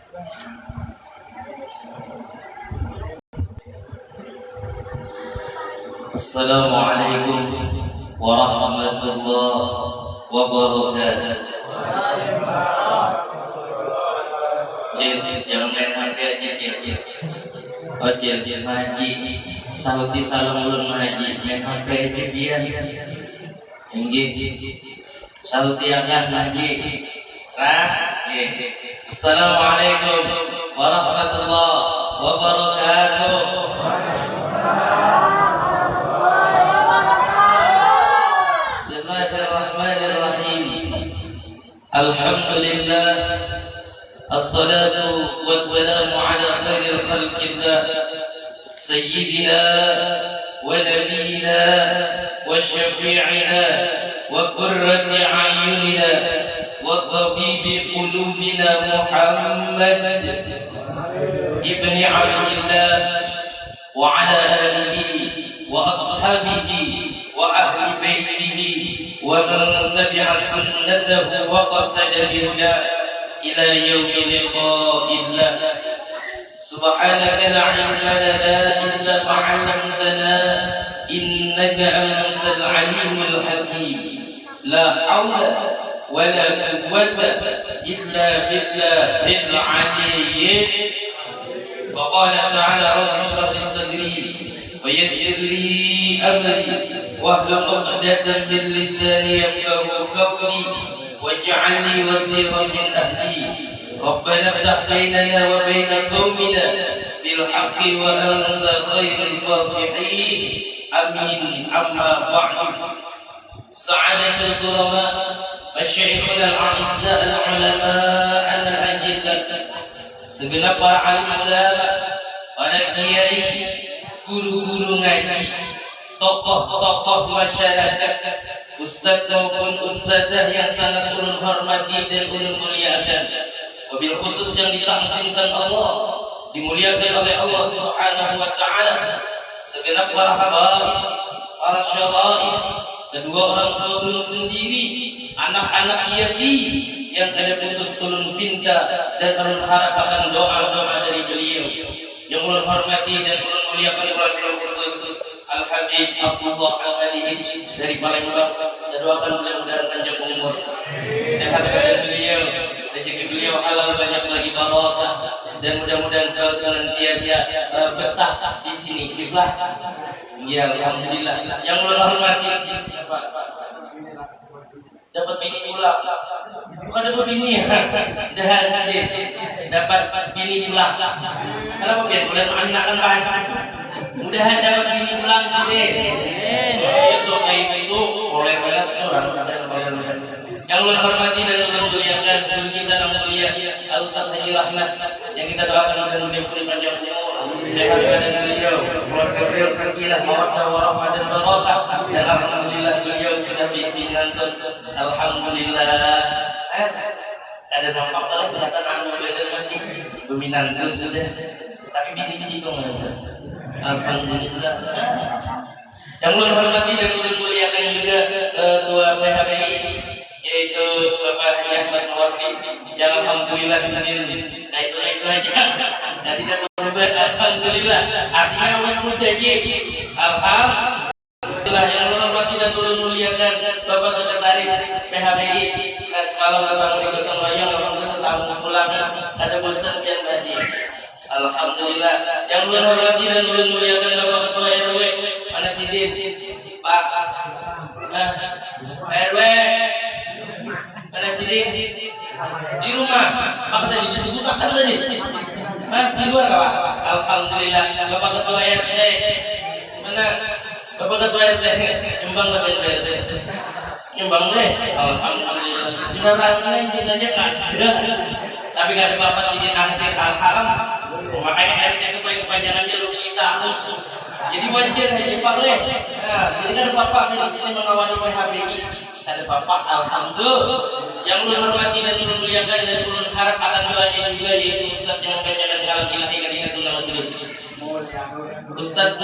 Assalamualaikum warahmatullahi wabarakatuh. Cil, jangan main HP aja Cil. Oh Cil, Haji Sauti salam ulun Haji main HP aja biar Inggih Sauti akan Haji Assalamualaikum warahmatullahi wabarakatuh. Alhamdulillah, assalatu wassalamu ala khairil khalqillah, sayyidina wa nabiyina wa syafi'ina wa qurrati a'yunina wa tabibi qulubina Muhammad ibni Abdillah wa ala alihi wa ashabihi wa ahli baitihi ومن تبع سنته وقتدى بهداه إلى يوم لقاء الله. سبحانك لا علم لنا إلا ما علمتنا إنك أنت العليم الحكيم. لا حول ولا قوة إلا بالله العلي. فقال تعالى رب اشرح لي صدري ويسر لي أمري واحلل عقدة من لساني يفقهوا قولي واجعل لي وزيرا من أهلي. ربنا افتح بيننا وبين قومنا بالحق وأنت خير الفاتحين. آمين. أما بعد، سعادة الكرماء مشايخنا الأعزاء العلماء الأجلاء, segenap para alim ulama, para kiai, guru-guru ngaji, tokoh-tokoh masyarakat, ustaz maupun ustazah yang sangat ulun hormati dan ulun muliakan, wabil khusus yang ditangsimkan Allah, dimuliakan oleh Allah Subhanahu wa taala, segenap para habaib, para syaraib, kedua orang tua ulun sendiri, anak-anak yatim yang ada putus ulun pinta dan ulun harap akan doa-doa dari beliau yang ulun hormati dan ulun muliakan wabil khusus Al-Habib Abdullah Al-Manihij dari Palembang. Dan doakan mudah-mudahan panjang umur, sehat badan beliau, rezeki beliau halal, banyak lagi barokah, dan mudah-mudahan selalu senantiasa betah di sini. Ikhlas. Ya alhamdulillah. Yang ulun hormati, dapat bini pula. Bukan dapat bini ya, dahan sedih. Dapat bini pula. Kenapa biar kalian mengaminakan baik? Mudahan dapat bini pulang sedih. Itu kayak itu oleh banyak orang. Yang ulun hormati dan ulun muliakan guru kita yang mulia Al-Ustaz Haji Rahmat, yang kita doakan dan beliau pun panjang umur, sehat badan beliau, keluarga beliau sakinah, mawaddah warahmah dan barakah, dan alhamdulillah beliau sudah bisi ngantuk. Alhamdulillah. Ada nampak malah kelihatan anu bener masih dominan terus sudah, tapi bini sih dong. Alhamdulillah. Yang ulun hormati dan ulun muliakan juga ketua PHBI, yaitu Bapak Haji Ahmad Wardi, yang alhamdulillah sendiri. Nah itu aja. Dan tidak berubah. Alhamdulillah. Artinya orang muda je. Alhamdulillah. Yang ulun hormati dan ulun muliakan Bapak Sekretaris PHBI, dan semalam datang di Gotong Royong, alhamdulillah tetap pulang. Ada bosan siang tadi. Alhamdulillah. Yang ulun hormati dan ulun muliakan Bapak Ketua RW, mana Sidin, Pak RW, mana Sidin? Di rumah. Pak tadi disebutkan tadi. Di luar Pak. Alhamdulillah. Bapak Ketua RT, mana? Bapak Ketua RT, nyumbang Bapak RT. Nyumbang deh. Alhamdulillah. Beneran aja kan? Tapi gak ada Bapak Sidin akhir alhamdulillah. Makanya RT itu paling kepanjangannya lu kita musuh. Jadi wajar Haji Pak Leh. Nah, jadi kan ada Bapak di sini mengawali PHBI. Ada Bapak, alhamdulillah. Yang ulun hormati dan ulun muliakan dan ulun harap akan doanya juga, yaitu Ustaz yang membacakan kalam ilahi dengan ingat nama serius. Ustaz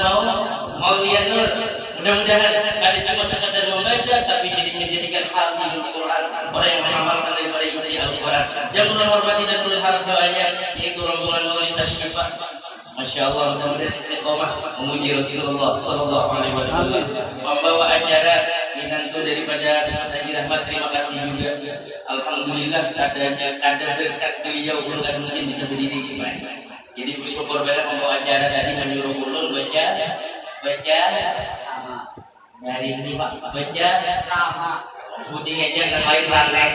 Maulianur, Mudah-mudahan kada cuma sekadar membaca tapi jadi menjadikan hafizul Quran, orang yang mengamalkan daripada isi Al-Quran. Yang ulun hormati dan ulun harap doanya yaitu rombongan Maulid Tasyifa. Masya Allah, mudah-mudahan istiqomah memuji Rasulullah Sallallahu Alaihi Wasallam, membawa acara minantu daripada Ustaz Haji Rahmat. Terima kasih juga. Alhamdulillah kadar berkat beliau pun kan mungkin bisa berdiri kembali. Jadi bersyukur banget membawa acara tadi menyuruh ulun baca dari ini Pak, baca sebuting aja yang lain ranai.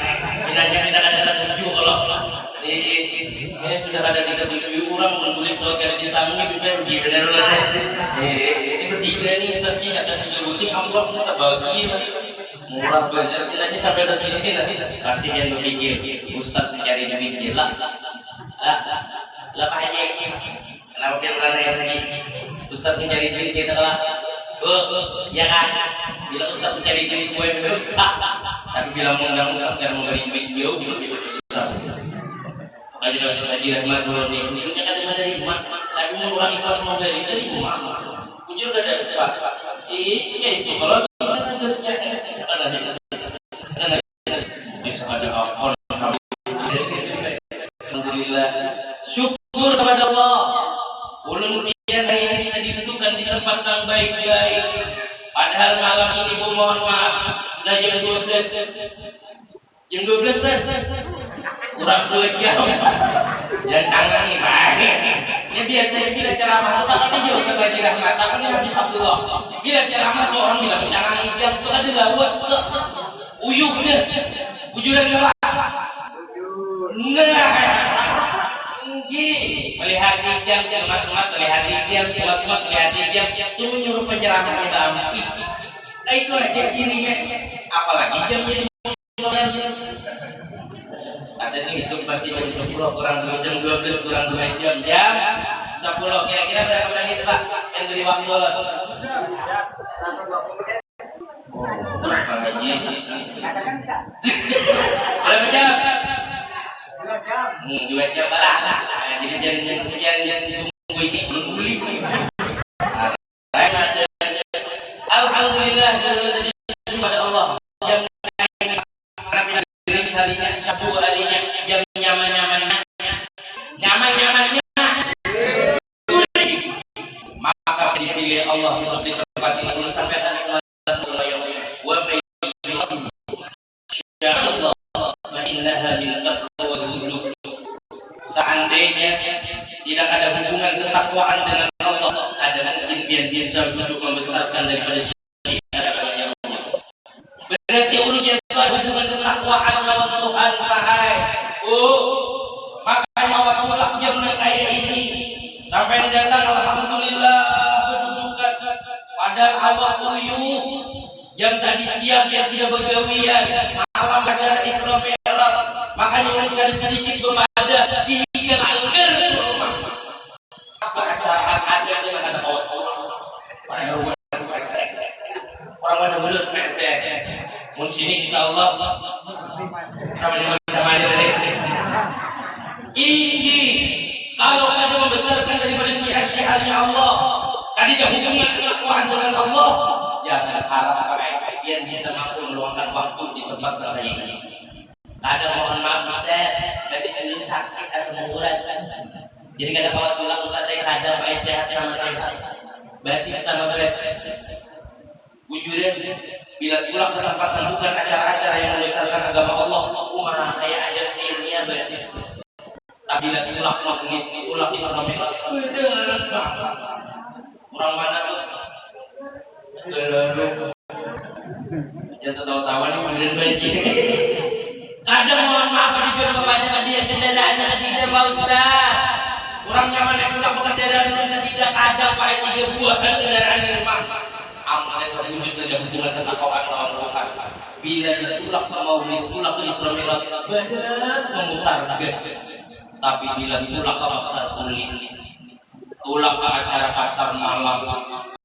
Minanya minta ada 7 kalau sudah ada 37 orang menulis soal kali disambung itu kan rugi benar lah. Ini bertiga nih setnya kata 3 buting amplopnya terbagi murah benar. Minanya sampai ke sini nanti pasti dia berpikir Ustaz mencari duit dia lah apa aja kenapa dia ranai lagi Ustaz mencari duit kita lah. Ya kan bila Ustaz mencari duit gue berdosa, tapi bila mengundang Ustaz yang memberi duit jauh lebih berdosa. Makanya kalau Ustaz Haji Rahmat dulu nih ujungnya kan dari rumah, tapi mengurangi ikhlas mau dari rumah ujung gak ada Pak. Iya itu kalau kita terusnya bisa pada apa. Alhamdulillah, syukur kepada Allah. Ulun dia hari ini bisa ditentukan di tempat yang baik-baik. Padahal malam ini Bu mohon maaf sudah jam 12. Jam 12 kurang 2 jam. Jangan canggah nih Pak. Ya biasa bila ceramah itu tak ada jauh Haji Rahmat, tak ada Habib Abdullah. Bila ceramah tuh orang bilang canggah jam itu adalah wasta. Uyuhnya, ujuran gelap. Nah, melihat jam semat-semat, melihat jam semat-semat, melihat jam itu menyuruh penceramah kita ambil. Itu aja cirinya. Apalagi jam jadi ada nih itu masih 10 kurang 2 jam, 12 kurang 2 jam, jam 10 kira-kira berapa menit Pak yang beri waktu lah? Berapa Haji? Berapa jam? 2 jam lah. Jadi jangan tunggu isi guli. Alhamdulillah tadi kepada Allah. Jam harinya satu harinya jam nyaman-nyamannya maka dipilih Allah untuk ditempati dulu sampai akan selalu wa Allah fa innaha min taqwal qulub. Seandainya tidak ada hubungan ketakwaan dengan Allah, ada mungkin dia bisa untuk membesarkan daripada syiar agamanya. Berarti urusan hubungan ketakwaan lawan Tuhan Ta'ala. Makanya waktu jam kayak ini sampai datang alhamdulillah berdudukan padahal awak uyuh jam tadi siang yang sudah begawian malam ada Isra Mi'raj. Makanya orang ada sedikit berpada hingga angger ke rumah acara ada yang ada orang pada mulut mun sini insyaallah sama aja deh. Ini kalau kada membesarkan daripada syiar-syiarnya Allah, kada ada hubungan ketakwaan dengan Allah, jangan harap yang bisa mampu meluangkan waktu di tempat terbaik ini. Kada mohon maaf Ustaz, tadi sudah sakit asam urat. Jadi kada bawa tulang Ustaz kada pakai sehat sama sehat. Berarti sama gratis. Wujudan bila pulang ke tempat bukan acara-acara yang membesarkan agama Allah, umar kayak ada dirinya batis. Tapi bila pulang maghrib, pulang Isra Mi'raj, orang mana tuh? Gelado. Jangan tertawa-tawa nih kemudian baju. Kadang mohon maaf dijual kepada dia kendaraannya tidak Pak Ustaz. Orang nyaman yang pulang bukan kendaraan tidak ada pakai 3 buah kendaraan di rumah. Amalnya sebujur saja hubungan ketakwaan lawan Tuhan. Bila dia pulang ke Maulid, pulang ke Isra Mi'raj, badan memutar gas. Tapi bila pulang ke pasar sulit, pulang ke acara pasar malam,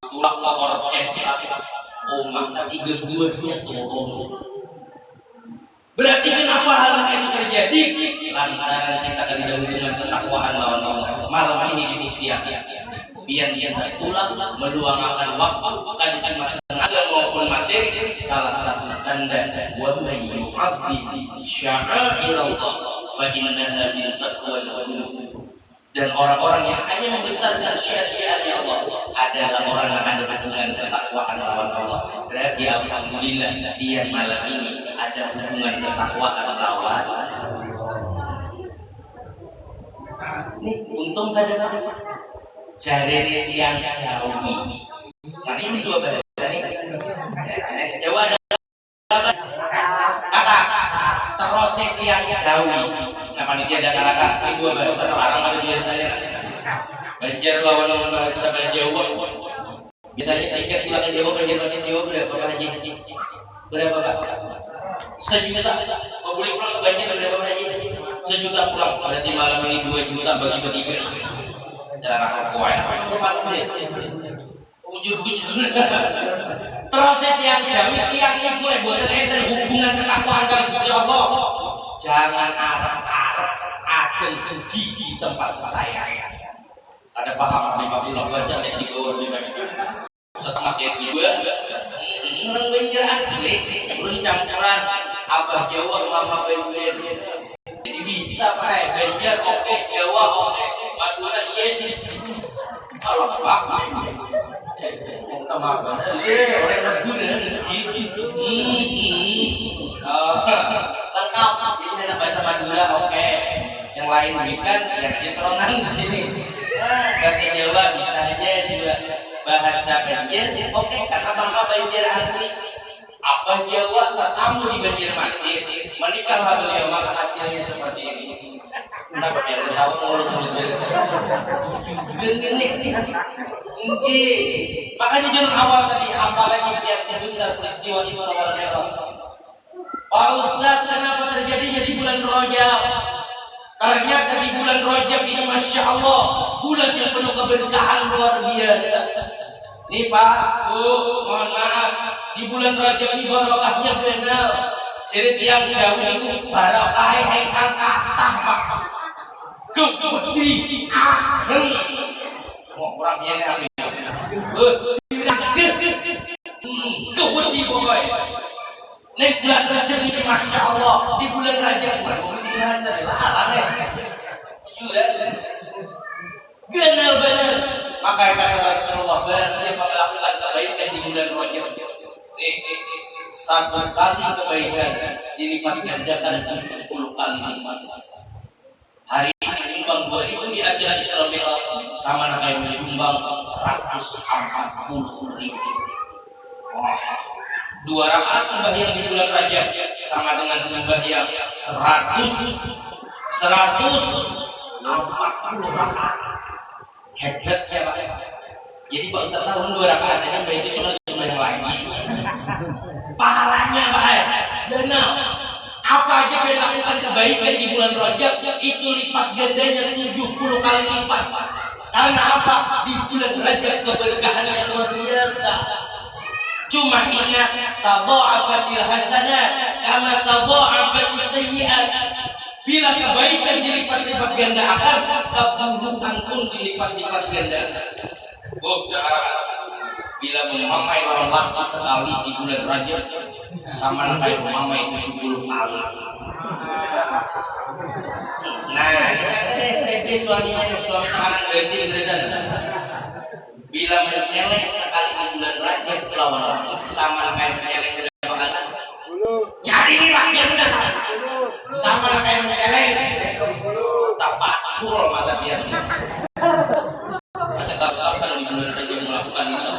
pulang ke orkestra, maka 3 buahnya turun. Berarti kenapa hal itu terjadi? Lantaran kita tidak hubungan ketakwaan lawan Allah. Malam ini dibuktikan. Biar bisa pulang meluangkan waktu kada cuma maupun materi salah satu tanda wa may yu'azzim sya'airallah fa innaha min taqwal qulub. Dan orang-orang yang hanya membesarkan syiar-syiarnya Allah adalah orang yang ada hubungan ketakwaan lawan Allah. Berarti alhamdulillah dia malam ini ada hubungan ketakwaan lawan. Nih untung kadang-kadang jari yang jauh. Tadi ini dua bahasa nih. Jawa ada kata terus yang jauh. Nah panitia ada kata ini dua bahasa orang ada biasanya. Banjar lawan bahasa Jawa. Biasanya tiket pulang ke Jawa, Banjar bahasa Jawa berapa Pak Haji? Berapa Pak? 1 juta. Mau boleh pulang ke Banjar berapa Pak Haji? 1 juta pulang. Berarti malam ini 2 juta bagi-bagi. Cara aku apa yang lupa beli? Ujur-ujur. Terus yang jauh tiang itu buat enter hubungan ketakwaan dengan Gusti Allah. Jangan arah-arah ajeng gigi tempat kesayangan. Ada paham 50 baca yang di bawah 5 setengah yang kedua orang Banjar asli belum campuran abah Jawa mama Banjar. Jadi bisa Pak Banjar oke, Jawa oke, Madura yes. Kalau Pak sama apa? Orang Madura lengkap. Jadi ada bahasa Madura oke. Yang lain bukan yang di serongan di sini. Bahasa Jawa bisa aja juga. Bahasa Banjar oke karena mama Banjar asli. Abah Jawa tetamu di Banjarmasin. Menikah beliau maka hasilnya seperti ini. Kenapa biar tahu mulut-mulut gini. Makanya jangan awal tadi apalagi biar sebesar peristiwa Isra wal Mi'raj. Pak Ustaz, kenapa terjadinya di bulan Rajab? Ternyata di bulan Rajab ini Masya Allah bulan yang penuh keberkahan luar biasa. Nih Pak, Bu, mohon maaf, di bulan Rajab ini barokahnya benar. Jadi yang jauh itu barokah ingkang kathah Pak. Kebudi akhir. Mau kurang ini habis. Kebudi boy. Nih bulan Rajab ini Masya Allah di bulan Rajab berarti bahasa salah ya. Kenal benar. Maka kata Rasulullah barang siapa melakukan kebaikan di bulan Rajab satu kali kebaikan dilipat gandakan 70 kali lipat. Hari ini nyumbang 2000 di acara Isra Mi'raj sama kayak menyumbang 140.000. Wah, 2 rakaat sembahyang di bulan Rajab sama dengan sembahyang 140 rakaat. Hebatnya Pak. Jadi Pak Ustaz tahun 2 rakaat aja berarti sembahyang lagi. Pahalanya Pak. Benar. Apa aja yang lakukan kebaikan di bulan Rajab itu lipat gandanya 70 kali lipat. Karena apa? Di bulan Rajab keberkahannya luar biasa. Cuma ingat tadha'afatil hasanat kama tadha'afatis sayyi'at. Bila kebaikan dilipat-lipat gandakan, keburukan pun dilipat-lipat gandakan. Bila memamai lawan laki sekali di bulan Rajab sama kayak memamai 70 kali. Nah, ini kan STP suaminya suami kanan berarti berbeda. Bila menceleng sekali di bulan Rajab lawan laki sama kayak menceleng berapa kali? Nyari ini lagi benar. Sama kayak menceleng. Tak pacul mata dia. Tetap sama di bulan Rajab melakukan itu.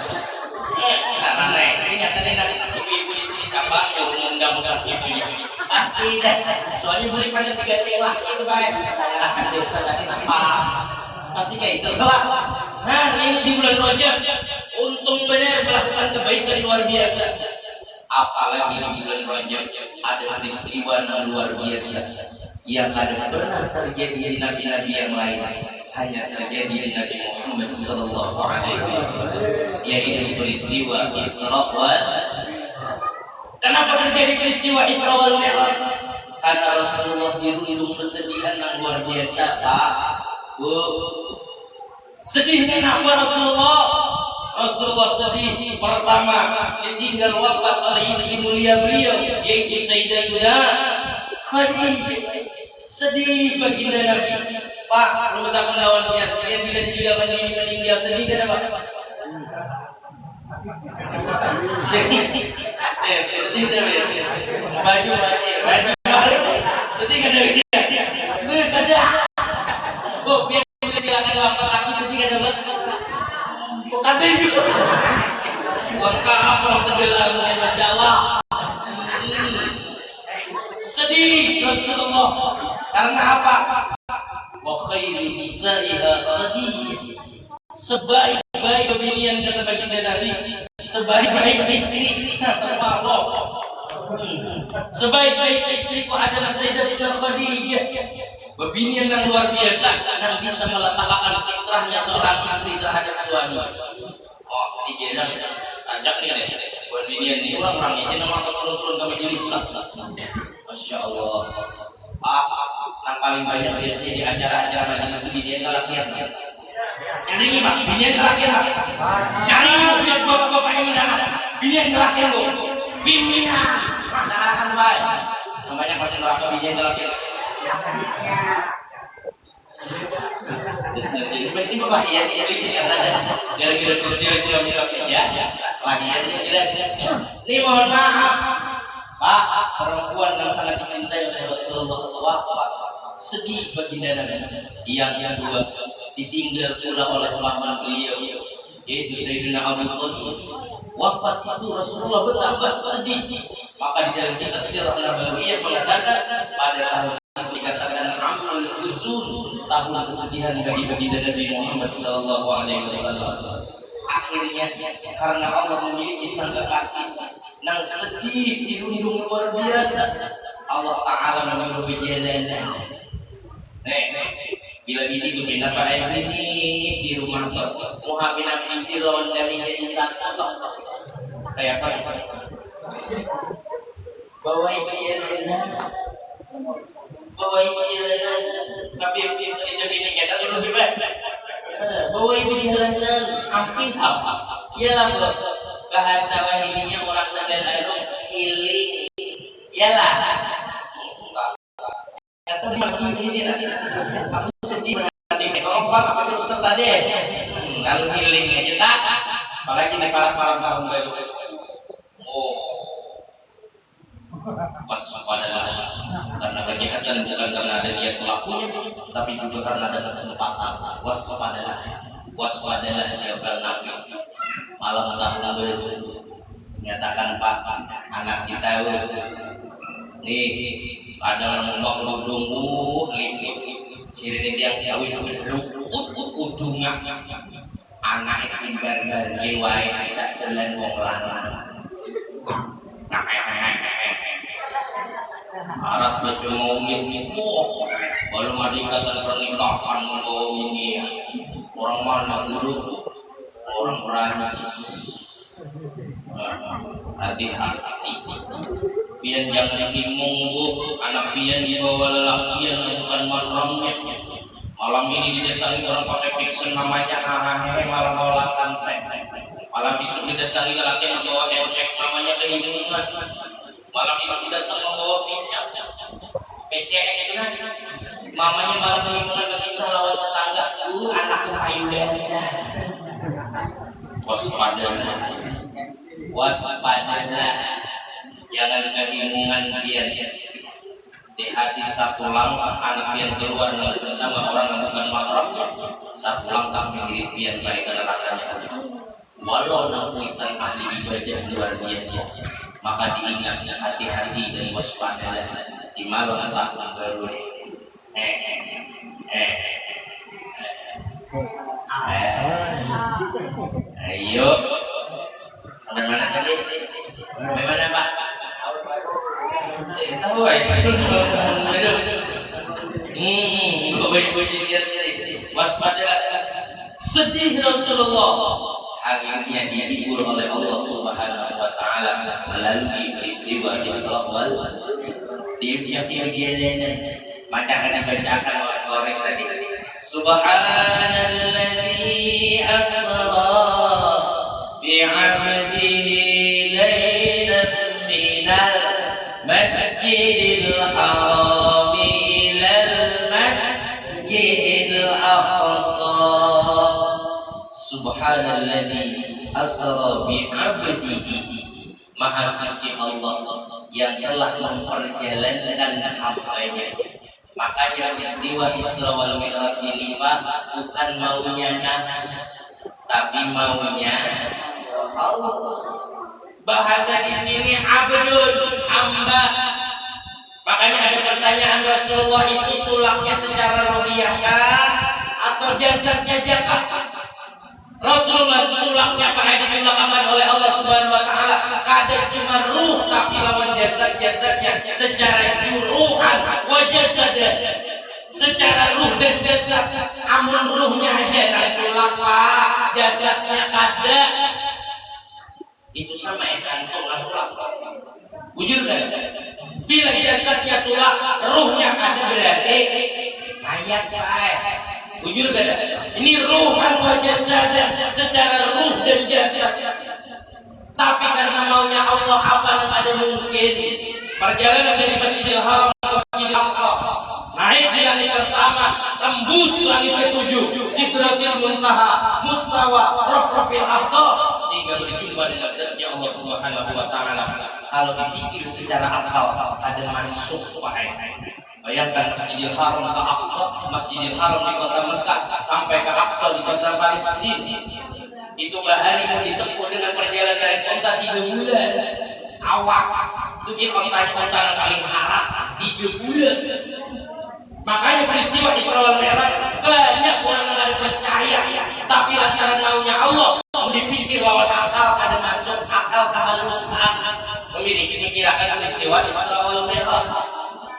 Karena ini nyatanya ibu-ibu di sini Sabang yang mengundang Ustaz ibu pasti deh. Soalnya boleh panjang 3 kali lah itu baik. Akan dia Ustaz tadi apa? Pasti kayak itu. Nah ini di bulan Rajab untung benar melakukan kebaikan luar biasa. Apalagi di bulan Rajab ada peristiwa yang luar biasa yang kadang pernah terjadi di nabi-nabi yang lain. Hanya terjadi di Nabi Muhammad sallallahu alaihi wasallam, yaitu peristiwa Isra wal. Kenapa terjadi peristiwa Isra wal Mi'raj? Karena Rasulullah dirundung kesedihan yang luar biasa, Pak. Bu. Sedih kenapa Rasulullah? Rasulullah sedih pertama ditinggal wafat oleh istri mulia beliau yaitu Sayyidatuna Khadijah. Sedih baginda Nabi. Pak, belum tahu lawannya. Dia bila ditinggalkan ini meninggal sedih kenapa? Sedih kenapa? Baju sedih kenapa? Berkada. Oh, biar bila dilakukan wafat lagi sedih kenapa? Bukan juga. Lengkap apa tergelarnya, masya Allah. Sedih Rasulullah karena apa? Wa khairu nisa'iha Khadijah. Sebaik-baik pemilihan kata baginda Nabi, sebaik-baik istri Allah. Sebaik-baik istriku adalah Sayyidatuna Khadijah. Pembinian yang luar biasa yang bisa meletakkan fitrahnya seorang istri terhadap suami. Oh, ini jarang ajak nih buat binian nih orang-orangnya aja nama turun-turun ke majelis lah. Masya Allah. Yang paling banyak biasanya di acara-acara majelis itu binian kelakian. Yang ini pak, binian kelakian. Nyari biar bapak-bapak yang mendengar. Binian kelakian bu. Binian. Nah, baik. Namanya masih neraka binian kelakian. Ini bahagia ini katanya gara-gara peristiwa ya lagiannya jelas. Ini mohon maaf Pak, perempuan yang sangat dicintai oleh Rasulullah wafat. Sedih baginda Nabi. Yang kedua ditinggal pula oleh paman beliau yaitu Sayyidina Abu Thalib. Wafat itu Rasulullah bertambah sedih. Maka di dalam kitab Sirah Nabawiyah mengatakan pada tahun dikatakan amul huzun, tahun kesedihan bagi baginda Nabi Muhammad sallallahu alaihi wasallam. Akhirnya karena Allah memiliki sang kekasih nang sedih hidung-hidung luar biasa, Allah Ta'ala menyuruh berjalan. Bila bini itu pindah pada ini di rumah tuh Muhammad Nabi Tiron dari jadi satu kayak apa? Bawa berjalan. Bawa ibu jalanan, tapi ini kita dulu lebih baik. Bawa ibu jalanan, ampun apa? Yalah bro, bahasa wahininya orang Tegal Arum healing. Yalah. Kata ini lah. Aku sedih nanti kelompok apa itu serta deh. Kalau healing aja tak. Apalagi nih para tahun baru. Oh. Waspadalah karena kejahatan bukan karena ada niat pelakunya tapi juga karena ada kesempatan. Waspadalah dia Nabi malam tahun baru menyatakan Pak anak kita nih kadang ngomong lumbuh ciri yang jauh berlukut ujungnya anak timbar jiwa bisa jalan wong lanang. Arab baca maunya belum ada ikatan pernikahan mau ini orang mana dulu orang Perancis. Hati-hati pian jangan dimunggu anak pian dibawa lelaki yang bukan mahramnya. Malam ini didatangi orang pakai fiction namanya hahahe malam bawa lantai. Malam besok didatangi lelaki yang bawa efek namanya kehilungan. Malam itu datang membawa pincap, PCN itu kan, mamanya malam kehimpunan berkisah lawan tetangga, anakku payudara. Waspadalah, jangan kehimungan kalian. Di hati satu langkah anak pian keluar bersama orang yang bukan mahramnya, satu langkah mengirim pian baik ke nerakanya. Walau namuitan ahli ibadah luar biasa. Maka diingat hati-hati dan waspadalah di malam tahun baru. Ayo, sampai mana tadi? Sampai mana Pak? Tahu waspadalah. Sedih Rasulullah. Akhirnya dihibur oleh Allah Subhanahu wa Ta'ala melalui peristiwa Isra wal Mi'raj. Di bagian maka akan dibacakan oleh orang tadi. Subhanalladzi asra بعبده ليلا من المسجد الحرام إلى المسجد الأقصى Subhanalladzi asra bi'abdihi. Maha suci Allah yang telah memperjalankan hambanya. Makanya peristiwa Isra wal Mi'raj ini Pak, bukan maunya Nabi, tapi maunya Allah. Bahasa di sini abdun, hamba. Makanya ada pertanyaan, Rasulullah itu tulangnya secara rohiyah atau jasadnya jaka? Rasulullah tulangnya pada ditulakkan oleh Allah Subhanahu wa taala. Kadang cuma ruh tapi lawan jasad-jasadnya secara juruhan wa jasad. Secara ruh dan jasad, amun ruhnya aja dan tulang Pak, jasadnya kada. Itu sama antum tulang. Bujur kan? Bila jasadnya tulang, ruhnya kada berarti mayat Pak. Bujur kan? Ini ruhan wa jasad, secara ruh dan jasad. Tapi karena maunya Allah, apa yang ada mungkin perjalanan dari Masjidil Haram ke Masjidil Aqsa, naik di langit pertama, tembus langit ketujuh, Sidratil Muntaha, Mustawa, Rabbul A'la, sehingga berjumpa dengan zatnya Allah Subhanahu wa taala. Kalau dipikir secara akal, ada masuk Pak. Bayangkan Masjidil Haram ke Aqsa, Masjidil Haram di kota Mekah sampai ke Aqsa di kota Palestina. Itu bahari mau ditempuh dengan perjalanan dari kota 3 bulan. Awas, itu kota paling harap 3 bulan. Makanya peristiwa Isra wal Mi'raj banyak orang yang ada percaya, tapi lantaran maunya Allah dipikir lawan akal, ada masuk akal kehalusan memiliki pikiran peristiwa Isra wal Mi'raj.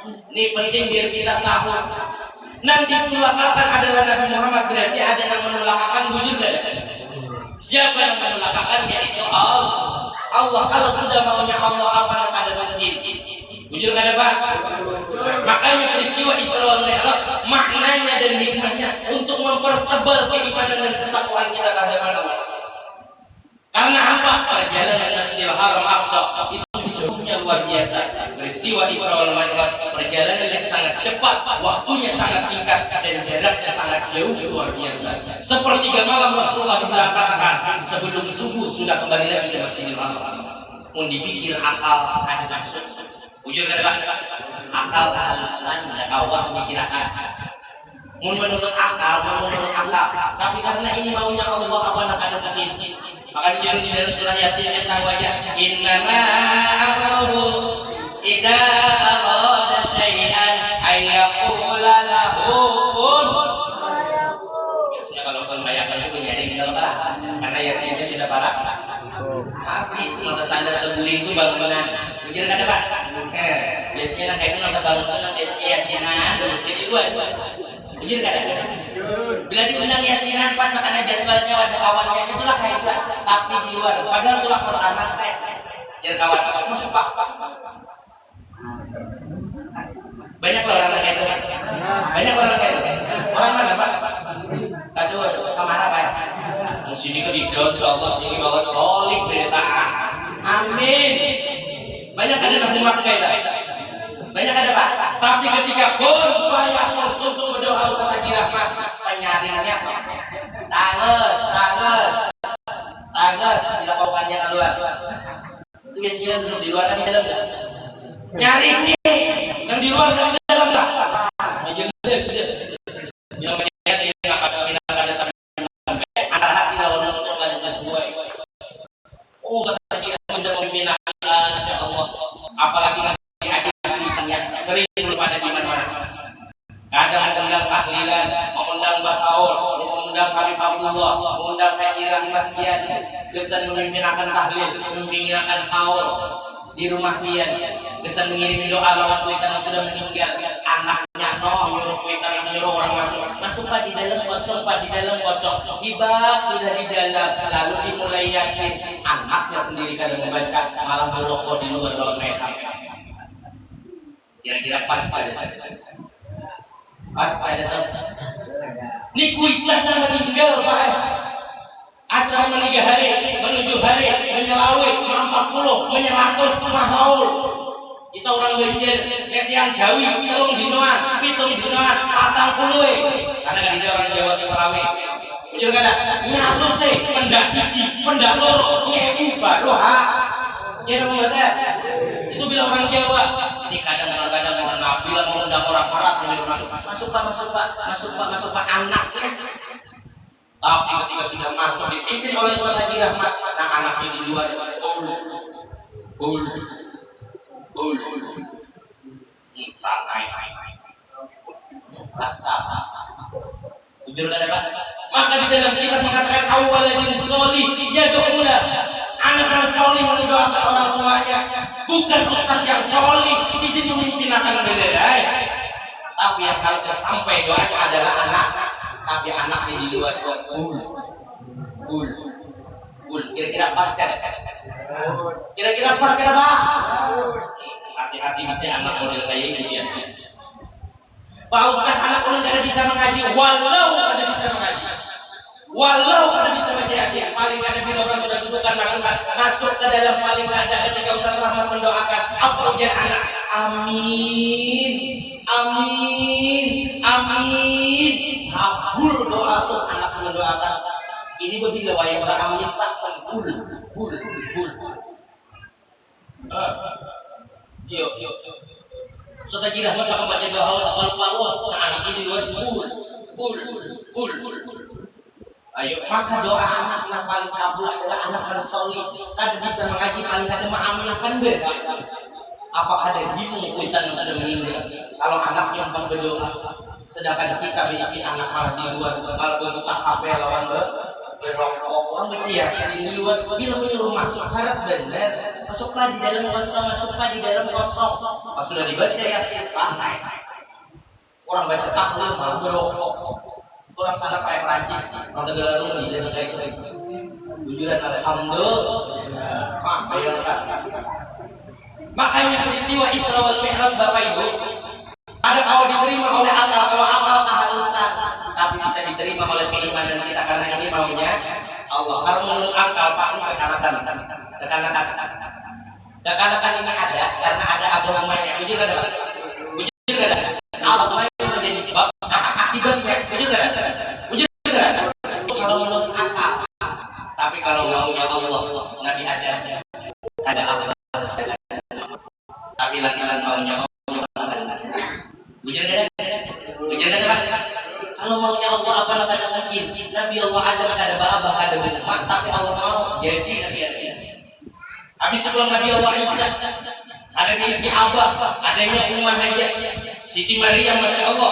Ini penting biar kita tahu. Nanti menolakakan adalah Nabi Muhammad, berarti ada yang menolakakan, bujur gak? Siapa yang menolakakan? Yaitu Allah. Allah, kalau sudah maunya Allah, apa yang ada mungkin? Bujur gak ada Pak? Makanya peristiwa Isra wal Mi'raj maknanya dan hikmahnya untuk mempertebal keimanan dan ketakwaan kita terhadap Allah. Karena apa? Perjalanan Masjidil Haram Aqsa itu jauhnya luar biasa. Peristiwa Isra wal Mi'raj perjalanannya sangat cepat, waktunya sangat singkat, dan jaraknya sangat jauh luar biasa. Sepertiga malam Rasulullah diberangkatkan, sebelum subuh sudah kembali lagi ke Masjidil Haram. Mau dipikir akal akan masuk. Ujur kan akal kehalusan dan awak memikirkan. Menurut akal, tapi karena ini maunya Allah, apa nak ada mungkin. Maka dijurun di dalam surah Yasin ayat wajah innama amruhu idza arada syai'an ay yaqula lahu kun. Biasanya kalau pembayaran itu nyaring kalau kalah karena Yasinnya sudah parah habis masa sandar teguling itu bangunan mikir kan Pak. Biasanya kayak itu nonton bangunan Yasinan jadi dua mikir kan. Bila diundang Yasinan pas makan jadwalnya ada kawannya itulah kayak itu, tapi di luar padahal itulah pertama kayak jadi kawan masuk Pak. Banyak loh orang kayak itu. Banyak orang kayak itu. Orang mana Pak? Kado kamar apa ya? Sini ke Didot, insyaallah sini Allah solid beritaan. Amin. Banyak ada yang umat kayak itu. Banyak ada Pak. Tapi ketika kun fayakun untuk berdoa usah lagi rahmat penyaringnya tanges dilakukannya keluar. Itu biasanya duduk di luar kan di dalam enggak? Nyari yang di luar kan di dalam enggak? Majelis yang sih enggak ada minat ada antara hati lawan untuk enggak ada sesuai. Oh, sudah membinakan insyaallah. Apalagi nanti ada sering belum ada di mana-mana. Kadang mengundang tahlilan, mengundang bahaul, mengundang Habib Abdullah, mengundang Haji Rahmat Pian, kesan memimpinakan tahlil, memimpinakan haul di rumah Pian, kesan mengirim doa lawan kuitan yang sudah meninggal, anaknya nyuruh kuitan menyuruh orang masuk Pak di dalam kosong, hibak sudah di dalam, lalu dimulai Yasin, anaknya sendiri kadang membaca, malah berokok di luar lawan mereka. Kira-kira pas ada tuh. Ini kuitan yang meninggal Pak. Acara meninggal hari menuju 7 hari menyelawi 40 menyerantos mahaul. Kita orang benjer lihat yang Jawi telung dinoan pitung dinoan 40 karena kan dia orang Jawa itu selawe jujur kada nyatu sih pendak siji pendak loro nyewu baru ha ya dong itu bila orang Jawa ini kadang-kadang orang Nabi lah mengundang orang Arab masuk pak anaknya. Tapi ketika sudah masuk dipimpin oleh Ustaz Haji Rahmat, anak-anaknya di luar rasa jujur kada Pak. Maka di dalam kitab dikatakan awwaladin sholih yad'una, anak yang sholih mendoakan orang tuanya, bukan ustaz yang sholih sini memimpin akan bendera, tapi yang harus sampai doanya adalah anak, tapi anaknya di luar bul kira-kira pas kan? Kira-kira pas kan Pak? Hati-hati masih anak model kayak ini ya. Pak Ustaz, anak orang kada bisa mengaji, walau kada bisa mengaji, walau kada bisa baca Yasin, paling kada bila orang sudah dudukkan masuk ke dalam paling kada ketika Ustaz Rahmat mendoakan apa ujian anak, amin, kabul doa tuh anak mendoakan. Ini berbila wayang beramin tak bul. Yuk. Ustaz Haji Rahmat akan baca doa kalau anak ini di luar bul. Ayo, maka doa anak paling kabul adalah anak yang solih. Kada bisa mengaji paling kada mengamalkan beda. Apakah ada bingung kuitan yang sudah meninggal? Kalau anak yang berdoa, sedangkan kita berisi anak malah di luar, malah berbuka HP lawan berrokok, orang baca Yasin di luar. Bila menyuruh masuk harap benar, masuklah di dalam kosong, masuklah di dalam kosong. Pas sudah dibaca Yasin santai. Orang baca tahlil malah berrokok. Orang sana kayak Perancis, kalau gelarung di dalam kayak itu. Jujuran alhamdulillah. Bayangkan. Makanya peristiwa Isra wal Mi'raj Bapak Ibu ada kalau diterima oleh akal, kalau akal keharusan, tapi bisa diterima oleh keimanan kita karena ini maunya Allah. Kalau menurut akal Pak, ini kekanakan ini ada karena ada Abu Umayyah. Jujur kada? Abu Umayyah menjadi sebab akibatnya. Jujur kada? Kalau menurut akal. Tapi kalau maunya Allah, Nabi Adam ada apa? Tapi lantaran maunya Allah. Bujur kada? Kalau maunya Allah apa kada mungkin. Nabi Allah Adam kada babah kada umat, tapi Allah mau jadi Nabi Adam. Habis sebelum Nabi Allah Isa ada diisi Abah, adanya Ummah Hajar, Siti Maryam, Masya Allah.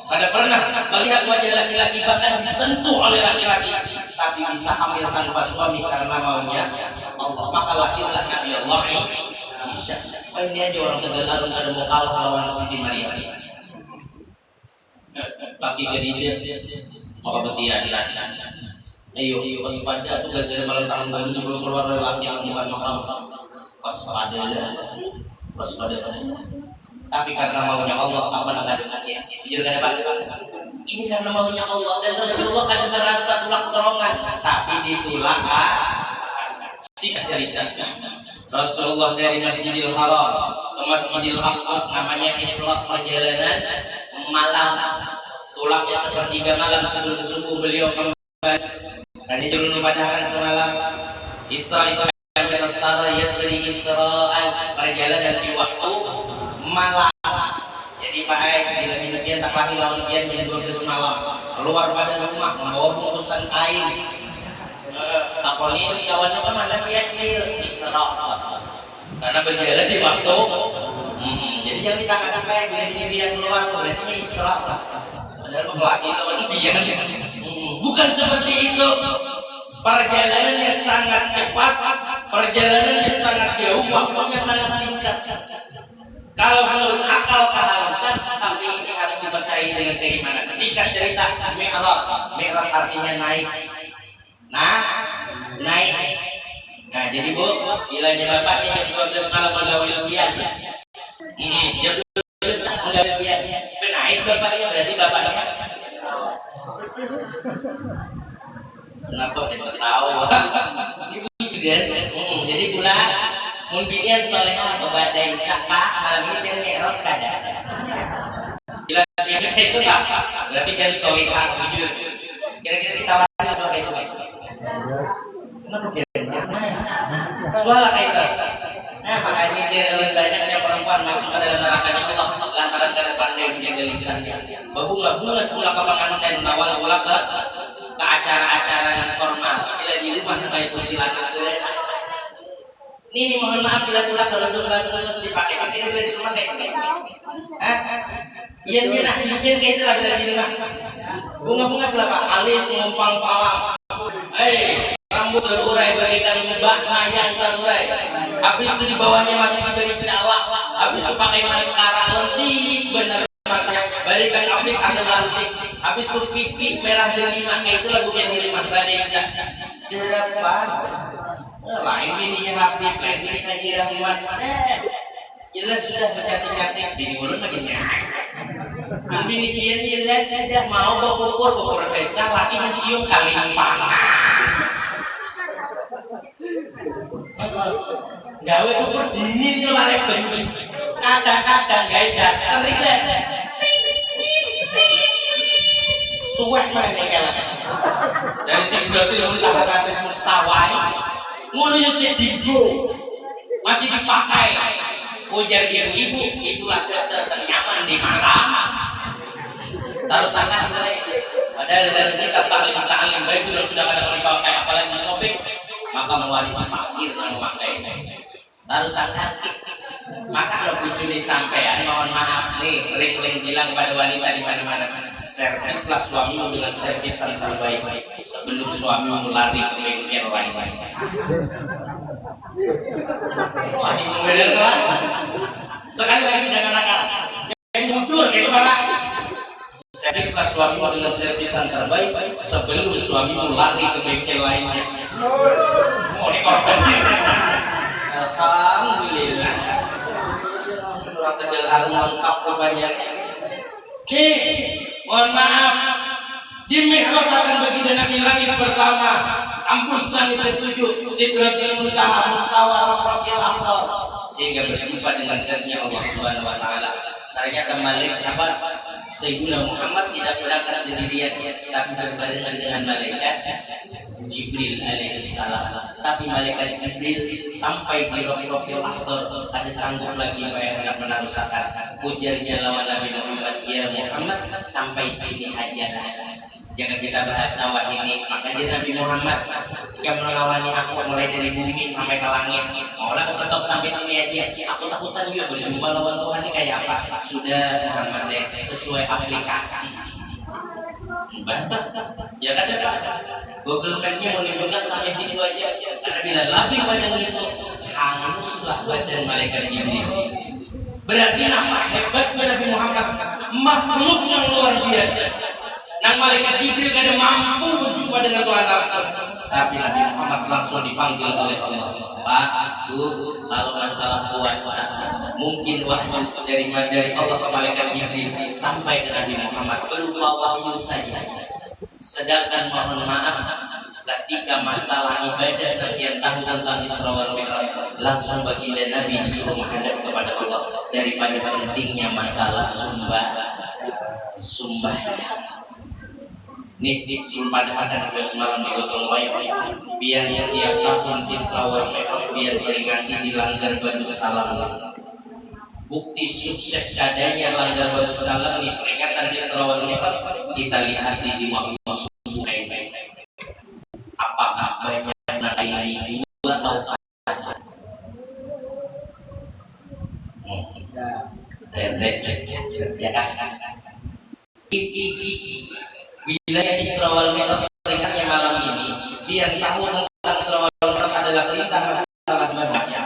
Pada pernah melihat wajah laki-laki bahkan disentuh oleh laki-laki, tapi bisa hamil tanpa suami karena maunya Allah. Maka lahirlah Nabi Allah Isa. Ini aja orang Tegal Alun ada mau kalah lawan Siti Maryam. Laki kedide maka betian. Ayo waspada tuh gara-gara malam tahun baru ini belum keluar dari laki yang bukan makam. Waspada. Tapi karena maunya Allah apa nak ada mati. Jujur kada Pak? Ini karena maunya Allah dan Rasulullah kada merasa tulak sorongan, tapi ditulak si cerita. Rasulullah dari Masjidil Haram ke Masjidil Aqsa namanya islah perjalanan malam. Tulaknya sepertiga malam sebelum subuh beliau kembali. Dan itu membacakan semalam Isra itu yang kata Sarah Yasri Isra'an, perjalanan di waktu malam. Jadi Pak bila minumnya tak lagi lawan pian jam 12 malam keluar pada rumah membawa bungkusan kain. Takon ini kawannya kan mana pian Isra karena berjalan di waktu. Jadi jangan ditangkap kayak bila dia keluar berarti Isra lah. Padahal lagi lawan pian. Bukan seperti itu. Perjalanannya sangat cepat, perjalanannya sangat jauh, waktunya sangat singkat. Kalau menurut akal keharusan, tapi ini harus dipercayai dengan keimanan. Singkat cerita, Mi'raj artinya naik. Naik. Nah, jadi Bu, bilanya Bapak jam 12 malam pegawai lebihan. Jam 12 malam pegawai lebihan. Naik Bapaknya, berarti Bapaknya. Kenapa kita tahu? Ibu juga kan. Jadi pula mun binian solehah badai sapa malam ini dan merot kada. Bila dia itu tak berarti kan solehah jujur. Kira-kira ditawarin soal itu baik. Kenapa kira-kira? Soal kayak itu. Nah makanya dia lebih banyaknya perempuan masuk ke dalam nerakanya Allah lantaran karena pandai menjaga lisannya. Babunga-bunga sekolah ke pengantin nawal-wala ke acara-acara yang formal. Bila di rumah supaya kuntilanak berada. Ini mohon maaf bila tulah kalau harus dipakai bila di rumah kayak gitu. Iya nah, kayak itu lah bila di rumah. Bunga-bunga selapa alis ngumpang pawang. Rambut terurai bagaikan mbak mayang terurai. Habis itu di bawahnya masih diberi calak. Habis itu pakai maskara lentik bener mata. Balikan apik ada lantik. Habis itu pipi merah delima kayak itu lagu yang di rumah Badesa. Di hadapan lain bininya Habib, lain bini Haji Rahman. Jelas sudah bercantik-cantik bini ulun makin nyaman. Bini kian jelas sudah mau berkukur besar laki mencium kalimpang. Gawe ukur dingin balik beli. Kadang-kadang gawe daster iki. Suwek meneh kelak. Dari sing jati mentah kates mustawai. Ngono yo sedigo. Masih dipakai. Ujar ibu-ibu, itulah daster nyaman di malam. Taruh sangat padahal dalam kitab taklim baik itu sudah ada dipakai apalagi sobek maka mewarisi fakir yang memakai. Taruh sangat maka kalau bujuni sampean mohon maaf nih sering-sering bilang pada wanita di mana-mana servislah suamimu dengan servis yang terbaik sebelum suamimu lari ke bengkel lain-lain. Wah ini benar lah. Sekali lagi jangan nakal. Yang jujur kayak mana? Servislah suamimu dengan servis yang terbaik sebelum suamimu lari ke bengkel lainnya. Oh ini korban. Alhamdulillah. Orang Tegal lengkap rupanya. Mohon maaf. Dimikrotakan baginda Nabi langit pertama, ampus langit ketujuh, Sidratil Muntaha, Mustawa, Rabbul A'la, sehingga berjumpa dengan Tuhannya Allah Subhanahu Wa Taala. Ternyata malaikat Sayyidina Muhammad tidak berangkat sendirian, tapi berbarengan dengan malaikat Jibril alaihissalam. Tapi malaikat Jibril sampai di Rabbul A'la ada sanggup lagi yang hendak menarusakan pujarnya lawan Nabi Muhammad, ya Muhammad sampai sini aja. Jangan kita bahas sawah ini. Makanya Nabi Muhammad jika melawani aku mulai dari bumi sampai ke langit, maulah stop sampai sini aja. Aku takutan juga berjumpa lawan Tuhan ini kayak apa. Sudah Muhammad sesuai aplikasi. Ya kan ada Google Map-nya menunjukkan sampai situ aja. Karena bila lebih panjang itu hanguslah badan malaikat Jibril. Berarti nama hebatnya Nabi Muhammad makhluk yang luar biasa. Nang malaikat Jibril kada mampu berjumpa dengan Tuhan langsung, tapi Nabi Muhammad langsung dipanggil oleh Allah. Pak, Bu, kalau masalah puasa, mungkin wahyu dari Allah ke malaikat Jibril sampai ke Nabi Muhammad berupa wahyu saja. Sedangkan mohon maaf, ketika masalah ibadah yang tahu tentang Isra wal Mi'raj, langsung baginda Nabi disuruh menghadap kepada Allah daripada pentingnya masalah sumbah. Nih pada Nabi semalam di gotong royong biar setiap tahun Isra wal Mi'raj biar peringati dilanggar batu salam. Bukti sukses adanya langgar batu salam nih peringatan Isra wal Mi'raj kita lihat di waktu subuh ini. Apakah banyak ini dua atau ya kan? Wilayah Isra wal Mi'raj peringatnya malam ini biar tahu tentang Isra wal Mi'raj adalah perintah masalah sebenarnya.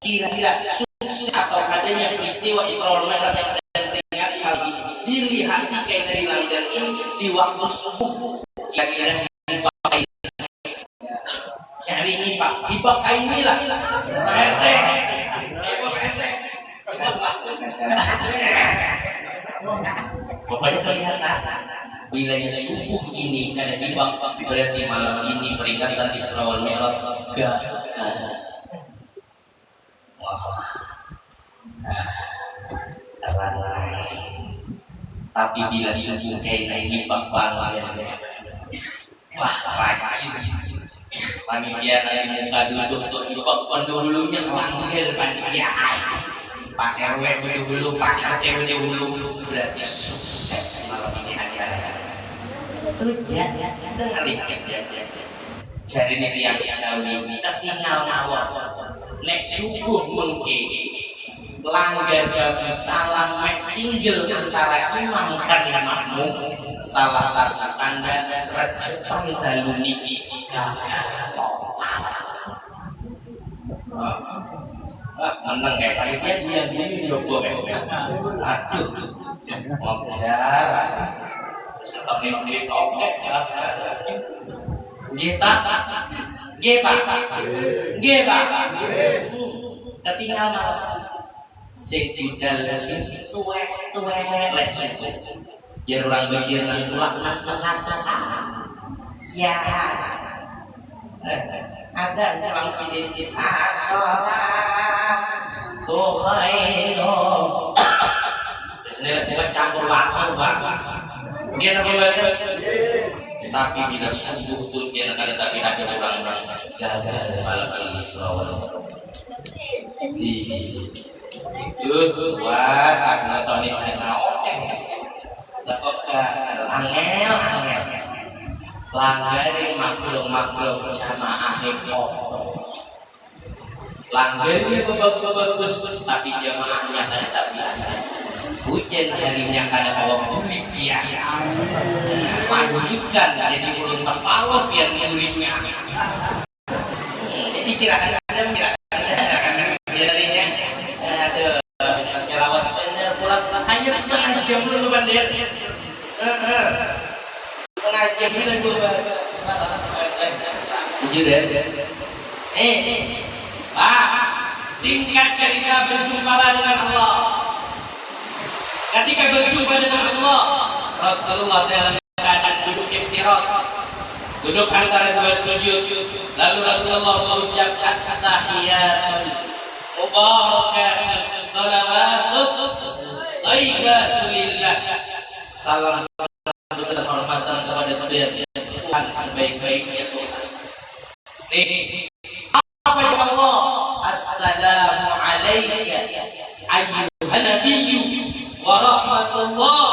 Kira-kira sukses atau adanya peristiwa Isra wal Mi'raj yang peringati hal ini dilihat kayak dari langgar ini di waktu subuh. Kira-kira dipakai hari ini Pak, dipakai inilah RT. Pokoknya kelihatan wilayah subuh ini kada hibak berarti malam ini peringatan Isra wal Mi'raj Wah, terang tapi bila subuh kayak ini bang wah rajin panitia tadi muka duduk tuh hipok pendahulunya langgar panitia Pak RW dulu Pak RT dulu berarti sukses malam ini acara terus ya dengar ya jari ini tiang Jawi ketinggal mawar nek subuh mungkin langgar babu salam mek single antara imam kan makmum salah satu tanda rejepan dalu niki gagal total menang kayak panitia dia bunyi jogo aduh ngobrol setok nih oke Gita, ketinggal malam. Sekidal tuwe leksu. Jar orang bajir nang tulak nang siaran. Ada orang sidin asolat tuhailo. Biasanya lewat campur waktu bang. Dia apa baca? Tapi bila subuh pun dia akan tapi ada orang-orang gagal malam Isra wah sakna toni ana oke lekok angel langgare makro jamaah hekok langgare bagus tapi jamaahnya kan tapi hujan harinya kada bawa bulik dia lanjutkan jadi belum terpalot biar nyulinya jadi kira-kira darinya ada secara waspada pulang hanya setengah jam dulu bandir setengah jam dulu jujur ya Pak singkat cerita berjumpalah dengan Allah. Ketika berjumpa dengan Allah, Rasulullah dalam keadaan duduk iftiras, duduk antara dua sujud, lalu Rasulullah mengucapkan tahiyatun mubarakatuh salawatut thayyibatu lillah. Salam penghormatan kepada Tuhan sebaik-baiknya Tuhan. Apa ya Allah? Assalamu alayka ayyuhan nabiyyu wa rahmatullah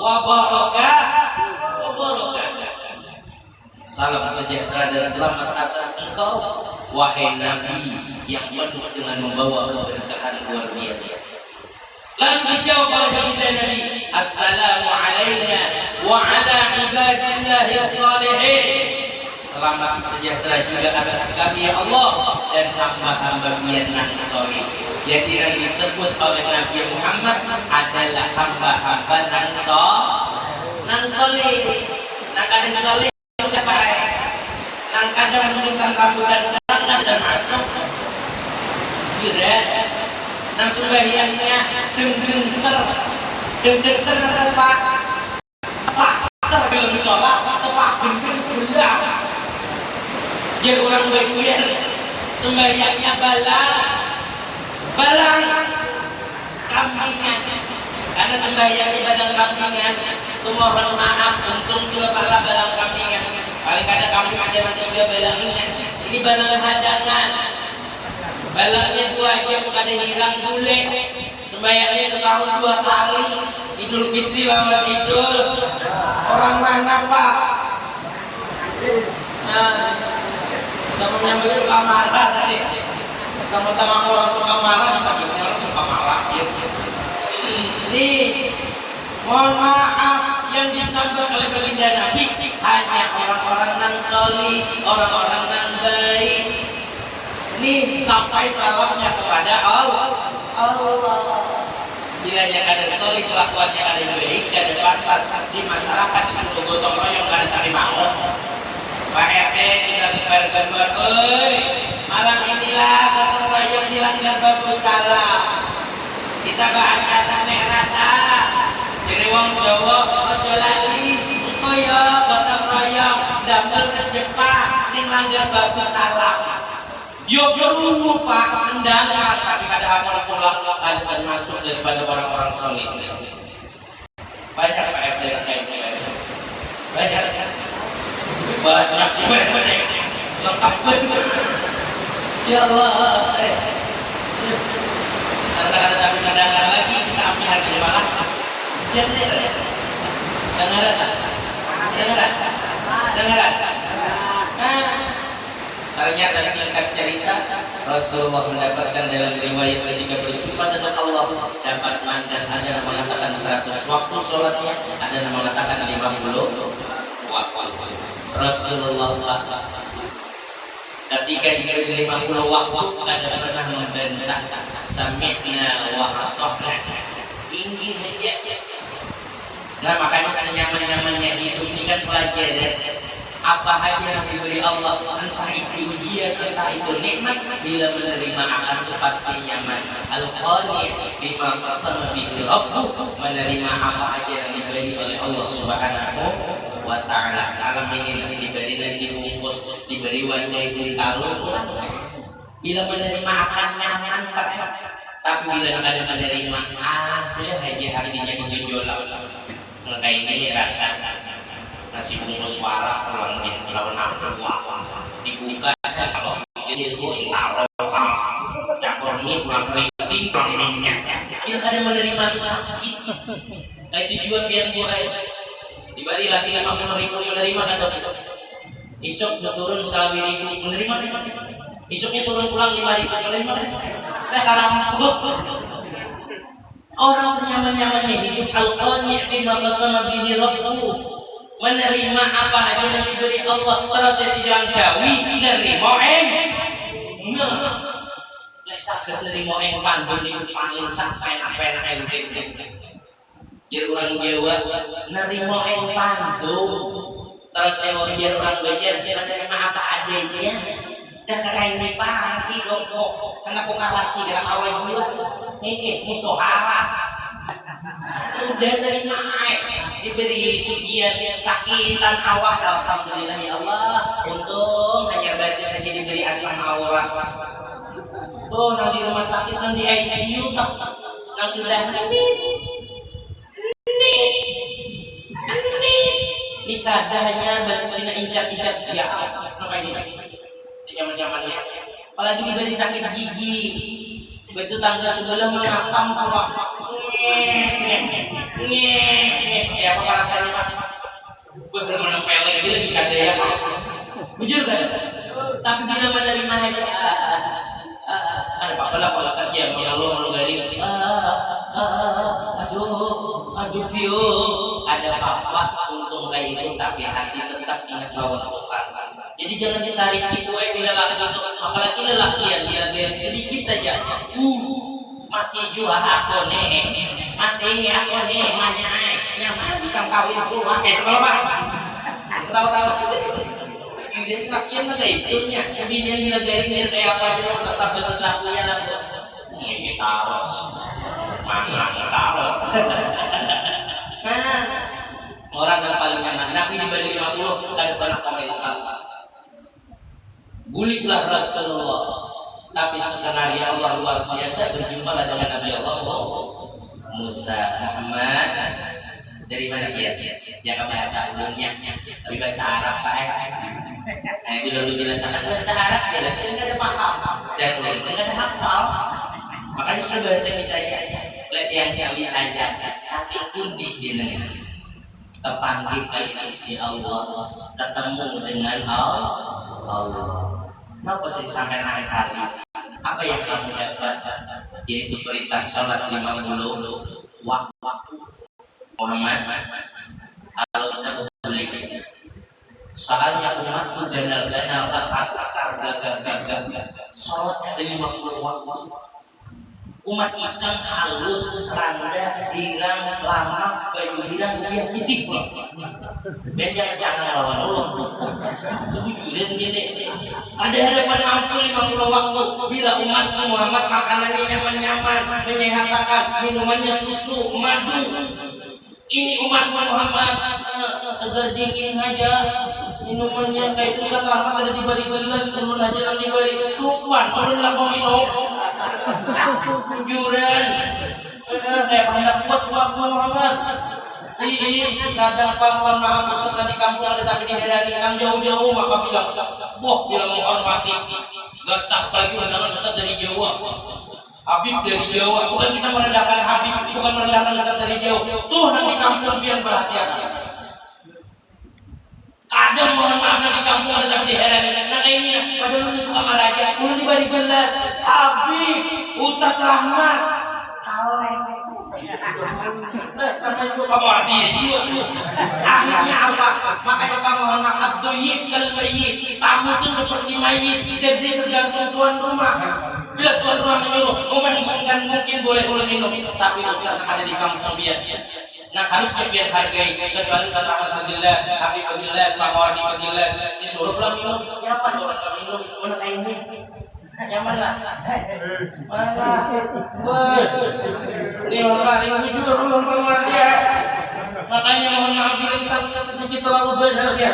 wa barakatuh. Salam sejahtera dan selamat atas engkau wahai Nabi yang penuh dengan membawa keberkahan luar biasa. Lalu dijawab oleh baginda Nabi, assalamu alayna wa ala ibadillahi shalihin. Selamat sejahtera juga atas kami ya Allah dan hamba-hamba yang soleh. Jadi yang disebut oleh Nabi Muhammad adalah hamba-hamba nang soleh. Nang ada soleh siapa? Nang kada menunjukkan rambutan nang kada masuk. Kira nang sembahyangnya deng ser atas pak ser belum sholat atau pak gendeng belas. Dia orang baik sembahyangnya balang kambingan karena sembahyang balang kambingan itu mohon maaf untung juga pala balang kambingan paling kada kambing ada yang tiga balangnya ini balang hadangan balangnya 2 jam kada hilang bule sembahyangnya setahun 2 kali Idul Fitri lawan Idul orang mana pak sama menyambut suka marah tadi teman-teman orang suka marah bisa orang suka marah gitu. Nih mohon maaf yang disambut oleh baginda Nabi hanya orang-orang nang soli orang-orang nang baik nih sampai salamnya kepada Allah bilanya ada soli kelakuannya ada baik ada pantas di masyarakat disuruh gotong royong kada terima Pak RT sudah dibar-gambar, malam inilah gotong royong di Langgar Babu Salam. Kita baca tanah rata, jadi wong Jawa ojo lali, ya gotong royong damel rejepah di Langgar Babu Salam. Yo perlu Pak mendengar, tapi kadang-kadang pula ada termasuk daripada orang-orang soleh. Banyak Pak RT kayak banyak lengkap. Ya Allah. Karena ada tapi mendengar lagi kita ambil hati malah. Dia benar ya. Dengar. Ternyata singkat cerita Rasulullah mendapatkan dalam riwayat ketika berjumpa dengan Allah dapat mandang, ada yang mengatakan 100 waktu sholatnya, ada yang mengatakan 50 waktu. Rasulullah ketika diberi 50 waktu kadang pernah membantah sami'na wa ata'na, tinggi saja. Nah makanya senyaman-nyamannya hidup ini kan pelajaran apa aja yang diberi Allah, entah itu ujian, entah itu nikmat, bila menerima akan itu pasti nyaman. Al-Qani bima qasama bihi Rabbuh, menerima apa aja yang diberi oleh Allah Subhanahu wa ta'ala. Alam ini diberi nasi bungkus, diberi wadai buntalu, bila menerima akan nyaman Pak. Tapi bila ada menerima ada aja hatinya gejolak. Maka ini rata nasi bungkus suara lawan apa dibuka kalau jadi itu taruh campur mie kurang keriting kurang minyak. Kita kadang menerima sakit kayak tujuan biar buai diberi lagi 50.000 menerima atau isok turun 1.000 menerima, isoknya turun pulang 5.000 menerima. Nah karena orang senyaman-nyamannya hidup al-qani' bima qasama bihi Rabbuh, menerima apa aja yang diberi Allah, terus tidak jauhi nerimo lek saged nerimo pandun niku paling sampai apa orang Jawa nerimo pandun, terus biar orang belajar menerima apa adanya. Dan kayak ini pasti dong karena kokarasi dalam awal juga musuhara udah dari naik diberi ujian sakitan awak, alhamdulillah ya Allah, untung hanya berarti saja diberi asam aurat tuh nang di rumah sakit nang di ICU nang sudah ini keadaannya berarti sudah injak-injak ya makanya zaman-zamannya apalagi diberi sakit gigi begitu tangga sebelah mengatam pula ya apa rasanya Pak? Gue belum nempelin dia lagi kada ya Pak, jujur kan? Tapi bila menerima aja ada Pak bala kalau sakit ya Allah melugari aduh pio ada apa untung kayak itu tapi hati tetap ingat lawan Tuhan. Jadi jangan disariki itu bila laki itu, apalagi lelaki yang dia sedikit aja. Mati juga aku nih, manyai, nyaman bukan kawin pulang. Kalau Pak, tahu-tahu, ini lakian ada itunya. Kemudian bila garing kayak apa juga tetap bersesakunya lah. Ini taros, mana taros. Nah, orang yang paling nyaman, Nabi diberi 50 ada banyak komentar. Buliklah Rasulullah, tapi skenario Allah luar biasa. Berjumpalah dengan Nabi Allah Musa Muhammad. Dari mana dia? Dia ke bahasa ulungnya, tapi bahasa Arab Pak. Bila lu jelasan bahasa Arab jelas ini nggak ada paham dan nggak ada hafal. Makanya sudah bahasa kita aja. Lihat yang jauh saja, sakit pun dijenengan. Terpanggil kali istri Allah, ketemu dengan Allah. Kenapa sih sampai nangis hati? Apa yang kamu dapat? Yaitu perintah sholat 50 waktu. Muhammad, kalau sebeli soalnya umatku ganal-ganal, takar-takar, gagah-gagah. Sholat ada 50 waktu. Umat ikan halus, rendah, hirang, lama, baju hirang, dia titik. Dan jangan lawan Allah. Ada hadapan mampu 50 waktu. Bila umatku Muhammad makanannya nyaman-nyaman, menyehatkan, minumannya susu, madu. Ini umat Muhammad segar dingin aja. Minumannya kayak itu Rahmat ada diberi gelas, turun aja yang diberi supan, turun lah mau minum. Juran, kayak banyak buat Muhammad. Kadang mohon maaf Ustaz tadi kampung ada tapi diherani yang jauh-jauh maka bilang, wah bilang menghormati. Gak sah lagi undangan Ustaz dari Jawa. Habib dari Jawa, bukan kita merendahkan Habib, bukan merendahkan Ustaz dari Jawa. Tuh nanti kampung biar perhatian. Kadang mohon maaf nanti kampung ada tapi diherani. Nah kayaknya padahal lu suka sama raja, lu diberi gelas. Habib, Ustaz Rahmat, kaleng. Namanya juga kamu arti jiwa. Akhirnya apa? Makanya kamu anak abduyib kal mayit. Tamu itu seperti mayit, jadi tergantung tuan rumah. Bila tuan rumah menyuruh, mungkin boleh minum, tapi Ustaz ada di kampung biar. Nah harus biar hargai, kecuali Ustaz Rahmat bergelas, Habib bergelas, Pak Wardi bergelas, disuruh lah minum. Nyaman orang minum, mana kayak ini? Nyaman lah. Malah, ini orang ini juga orang Pak Wardi ya. Makanya mohon maaf bila misalnya sedikit terlalu banyak ya.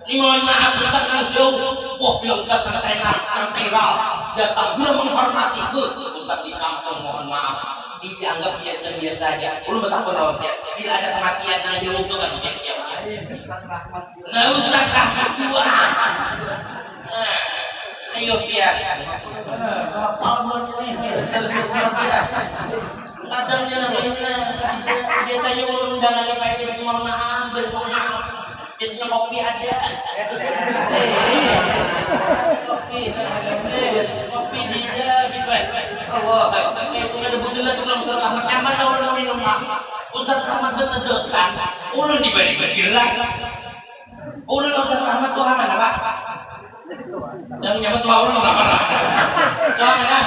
Ini mohon maaf Ustaz yang jauh. Wah bila Ustaz sangat enak, yang viral datang bila menghormati Ustaz di kampung mohon maaf. Dianggap biasa-biasa aja. Belum betapa lawan ya. Bila ada kematian yang diuntungkan untuk jamaah. Nah Ustaz Rahmat dua. Ayo biar. Apa buat ini? Selfie biar. Kadang dia biasanya undangan di Pak Ibis mohon maaf, biasanya kopi ada. Kopi dia Allah. Ada butuhlah sebelum Ustaz Rahmat nyaman orang minum Ustaz Rahmat bersedotan. Ulun diberi gelas. Ulun Ustaz Rahmat tuh aman apa? Yang nyaman tuh ulun apa? Jangan lah.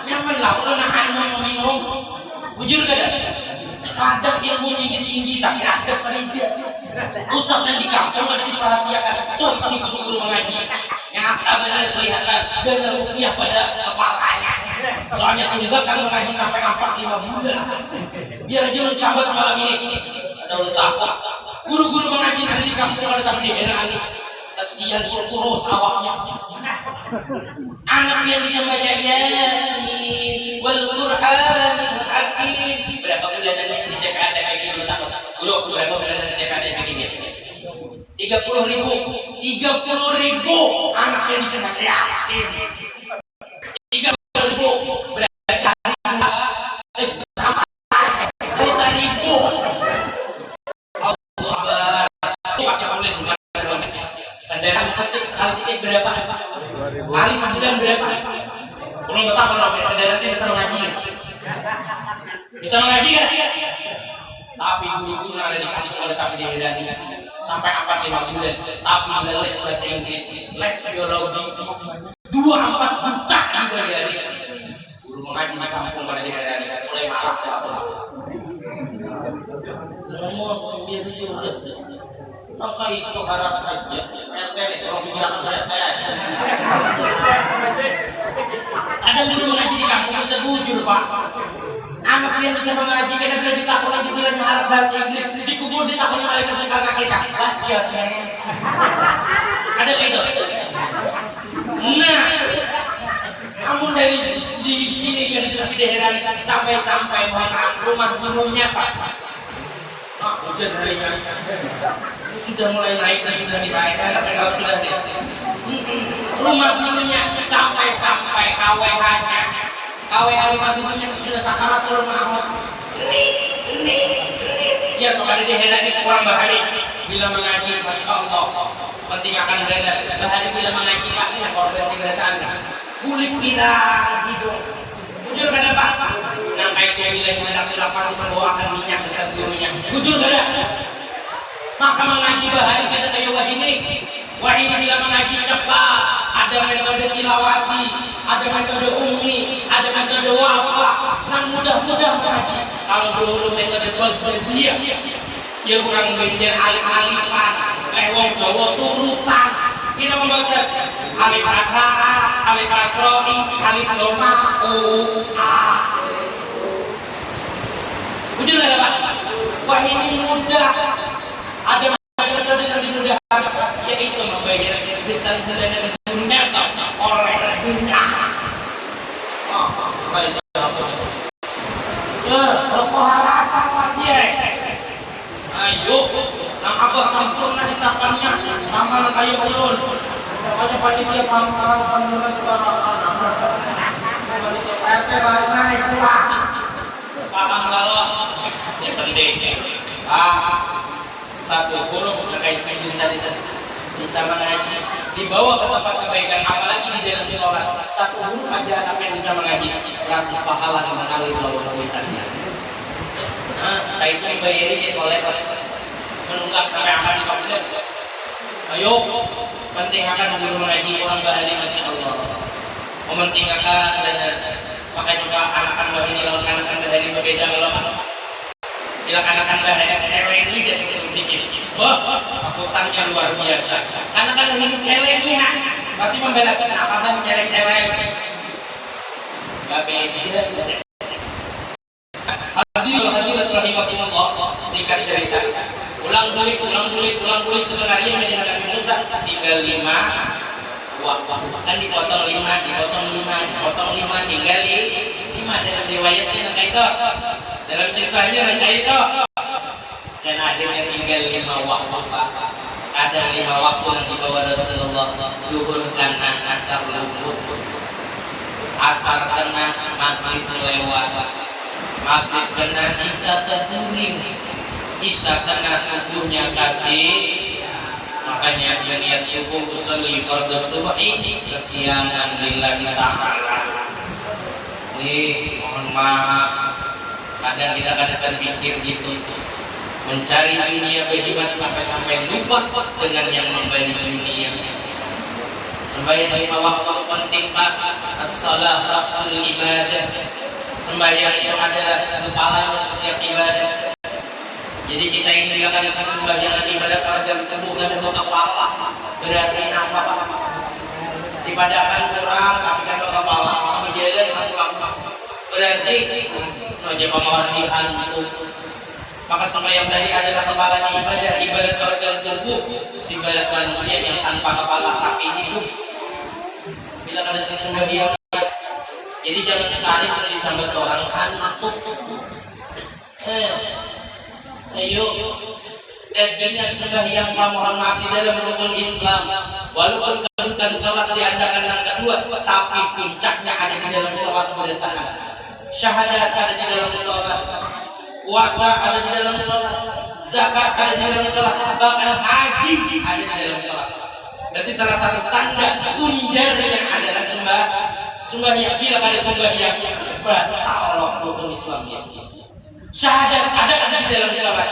Nyaman lah ulun akan minum. Bujur kada? Kadang ilmu tinggi-tinggi tapi ada pada Ustaz yang di kampung ada diperhatikan. Tuh ini guru mengaji. Nyata benar kelihatan ganda rupiah pada kepalanya. Soalnya penyebab kan mengaji sampai 4-5 bulan. Biar aja lu sambat malam ini. Ada lu takut. Guru-guru mengaji ada di kampung ada tapi diherani. Kesian kurus awaknya. Anak yang bisa baca Yasin wal Qur'anil Hakim. Berapa bulan di TPA begini lu takut? Guru berapa bulan di TPA begini? 30.000 anak yang bisa baca Yasin. 30.000 berarti hari sampai 1.000. Allah itu masih boleh bukan kendaraan ketik sekali titik berapa kali sebulan berapa belum betapa kalau kendaraan bisa mengaji kan tapi guru-guru ada di kampung ada tapi dihidani sampai 4-5 bulan tapi udah les bahasa Inggris les biologi 2-4 juta dibayari guru mengaji di kampung pada dihidani mulai marah ngomong dia udah maka itu harap aja RT kalau pikiran RT ada guru mengaji di kampung bisa bujur pak anak yang bisa mengaji karena dia ditakutkan dibilangnya harap bahasa Inggris dikubur ditakutkan malaikat karena kita baca ada kayak itu nah kamu dari di sini yang di daerah sampai mohon maaf rumah gurunya pak hujan harinya ini sudah mulai naik dan sudah dinaikkan tapi kalau sudah rumah gurunya sampai KWH-nya KWH rumah gurunya sudah sakaratul maut ini ya kalau ada daerah ini kurang bahari bila mengaji Masya Allah penting akan beredar bahari bila mengaji pak ini korban keberadaan kulit pirang hidung jujur kada pak nah kayak bila kita pasti membawakan minyak ke gurunya jujur kada maka mengaji bahari kada kayak wahini bila mengaji cepat ada metode tilawati ada metode ummi ada metode wafa nang mudah-mudah mengaji kalau dulu metode berdia dia kurang benjer alif-alifan lewong Jawa turutan kita membaca alif fathah alif asroi alif doma a bujur ada pak Wah ini mudah. Ada metode yang dimudahkan, yaitu membayar besar-besaran dunia oleh dunia. Baik. Ayo, nang abah sampurna hisapannya sama nang kayu ulun. Makanya panitia pangkalan sampurna juga rakan. Panitia RT naik pulang. Paham kalau yang penting. Satu guru mengenai sejun tadi bisa mengaji, dibawa ke tempat kebaikan, apalagi di dalam sholat. Satu guru aja anak yang bisa mengaji 100 pahala yang mengalir lawan kuitannya. Nah itu dibayarin oleh menunggak sampai akan dipakai. Ayo, penting akan guru mengaji orang bahari masya Allah. Mementing akan dan pakai juga anak-anak bahari lawan anak-anak bahari berbeda kalau bila anak-anak bahari cewek ini dia sedikit. Wah, takutannya luar biasa. Karena kan ini ceweknya pasti membedakan apakah cewek-cewek. Gak beda. Hadirat rahimahullah, singkat cerita. Ulang gulik sebenarnya menjadi Nabi Musa tinggal 5 waktu. Kan dipotong 5, tinggal 5 dalam riwayatnya angka itu. Dalam kisahnya angka itu. Dan akhirnya tinggal 5 waktu. Ada 5 waktu yang dibawa Rasulullah. Duhur kena asar lembut, asar kena maghrib lewat, maghrib kena isya terturing, isya kena subuhnya kasih. Makanya dia niat subuh usolli fardhu subhi kesianan lillahi ta'ala. Mohon maaf, kadang kita kadang mikir gitu, mencari dunia berhebat sampai lupa dengan yang memberi dunia. Sembahyang 5 waktu penting Pak. As-salah ra'sul ibadah. Sembahyang itu adalah kepalanya setiap ibadah. Jadi kita ini bila ada sembahyang ibadah pada tubuh dan buka kepala, berarti apa? Ibadahkan kurang tapi kan buka kepala menjalan berarti wajib pemerhatian itu. Maka sembahyang tadi adalah kepalanya ibadah pada tubuh, ibadah manusia yang tanpa kepala tapi hidup. Bila ada sembahyang, jadi jangan salib disambut orang hantu. Ayo, dan ingat sembahyang mohon maaf di dalam rukun Islam. Walaupun kedudukan sholat diadakan yang kedua, tapi puncaknya ada di dalam sholat bertangan. Syahadat ada di dalam sholat, puasa ada di dalam sholat, zakat ada di dalam sholat, bahkan haji ada di dalam sholat. Berarti salah satu tanda punjarnya adalah sembahyang. Bila ada sembahyang, batal rukun Islam. Syahadat ada di dalam sholat.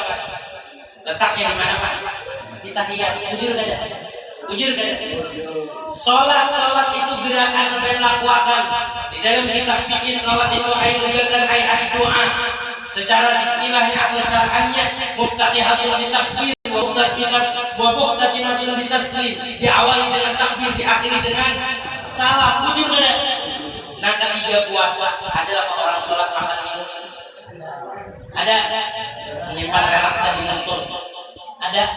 Letaknya di mana Pak? Di tahiyat. Ujur kan? Sholat itu gerakan yang dilakukan. Di dalam kitab fikih sholat itu gerakan ayat doa. Secara istilahnya atau syar'annya muftatihatul bitakbir wa muftatihatul bitaslim. Diawali dengan takbir, diakhiri dengan salam. Ujur kan? Nah ketiga puasa adalah orang sholat makan minum. Ada menyimpan relaksa di kantor. Ada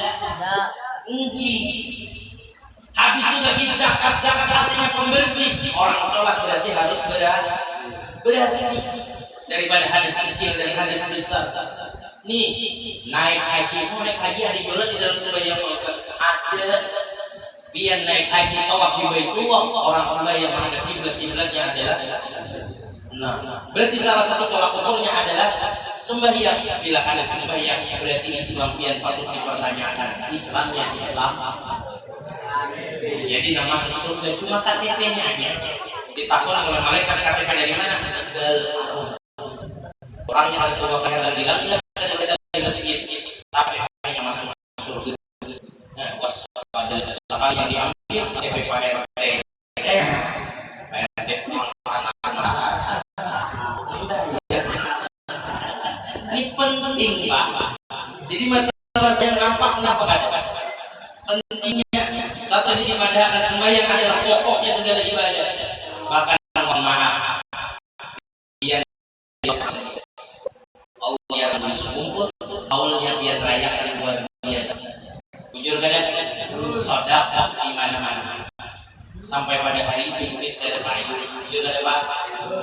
habis itu lagi zakat artinya pembersih. Orang sholat berarti harus bersih daripada hadis kecil dari hadis besar. Nih naik haji ada bola di dalam sembahyang ada. Biar naik haji tawaf di Baitullah, orang sembahyang menghadap kiblatnya adalah. Nah, berarti salah satu sholat ukurnya adalah sembahyang. Bila ada sembahyang, berarti Islam yang patut dipertanyakan. Islamnya Islam. Jadi nama masuk surga cuma KTP-nya aja. Ditakut oleh malaikat KTP dari mana? Tegal. Orangnya ada dua kali yang bilang ya kita sedikit, tapi hanya masuk surga. Waspada sekali yang diambil KTP Pak RT. Ini penting Pak. Jadi masalah yang nampak kenapa ada pentingnya satu ini dimadahkan sembahyang adalah pokoknya segala ibadah. Bahkan mohon maaf yang Allah yang berkumpul Haulnya biar rayakan luar biasa. Jujur kada, sedekah di mana-mana. Sampai pada hari itu murid kada payu. Jujur kada Pak.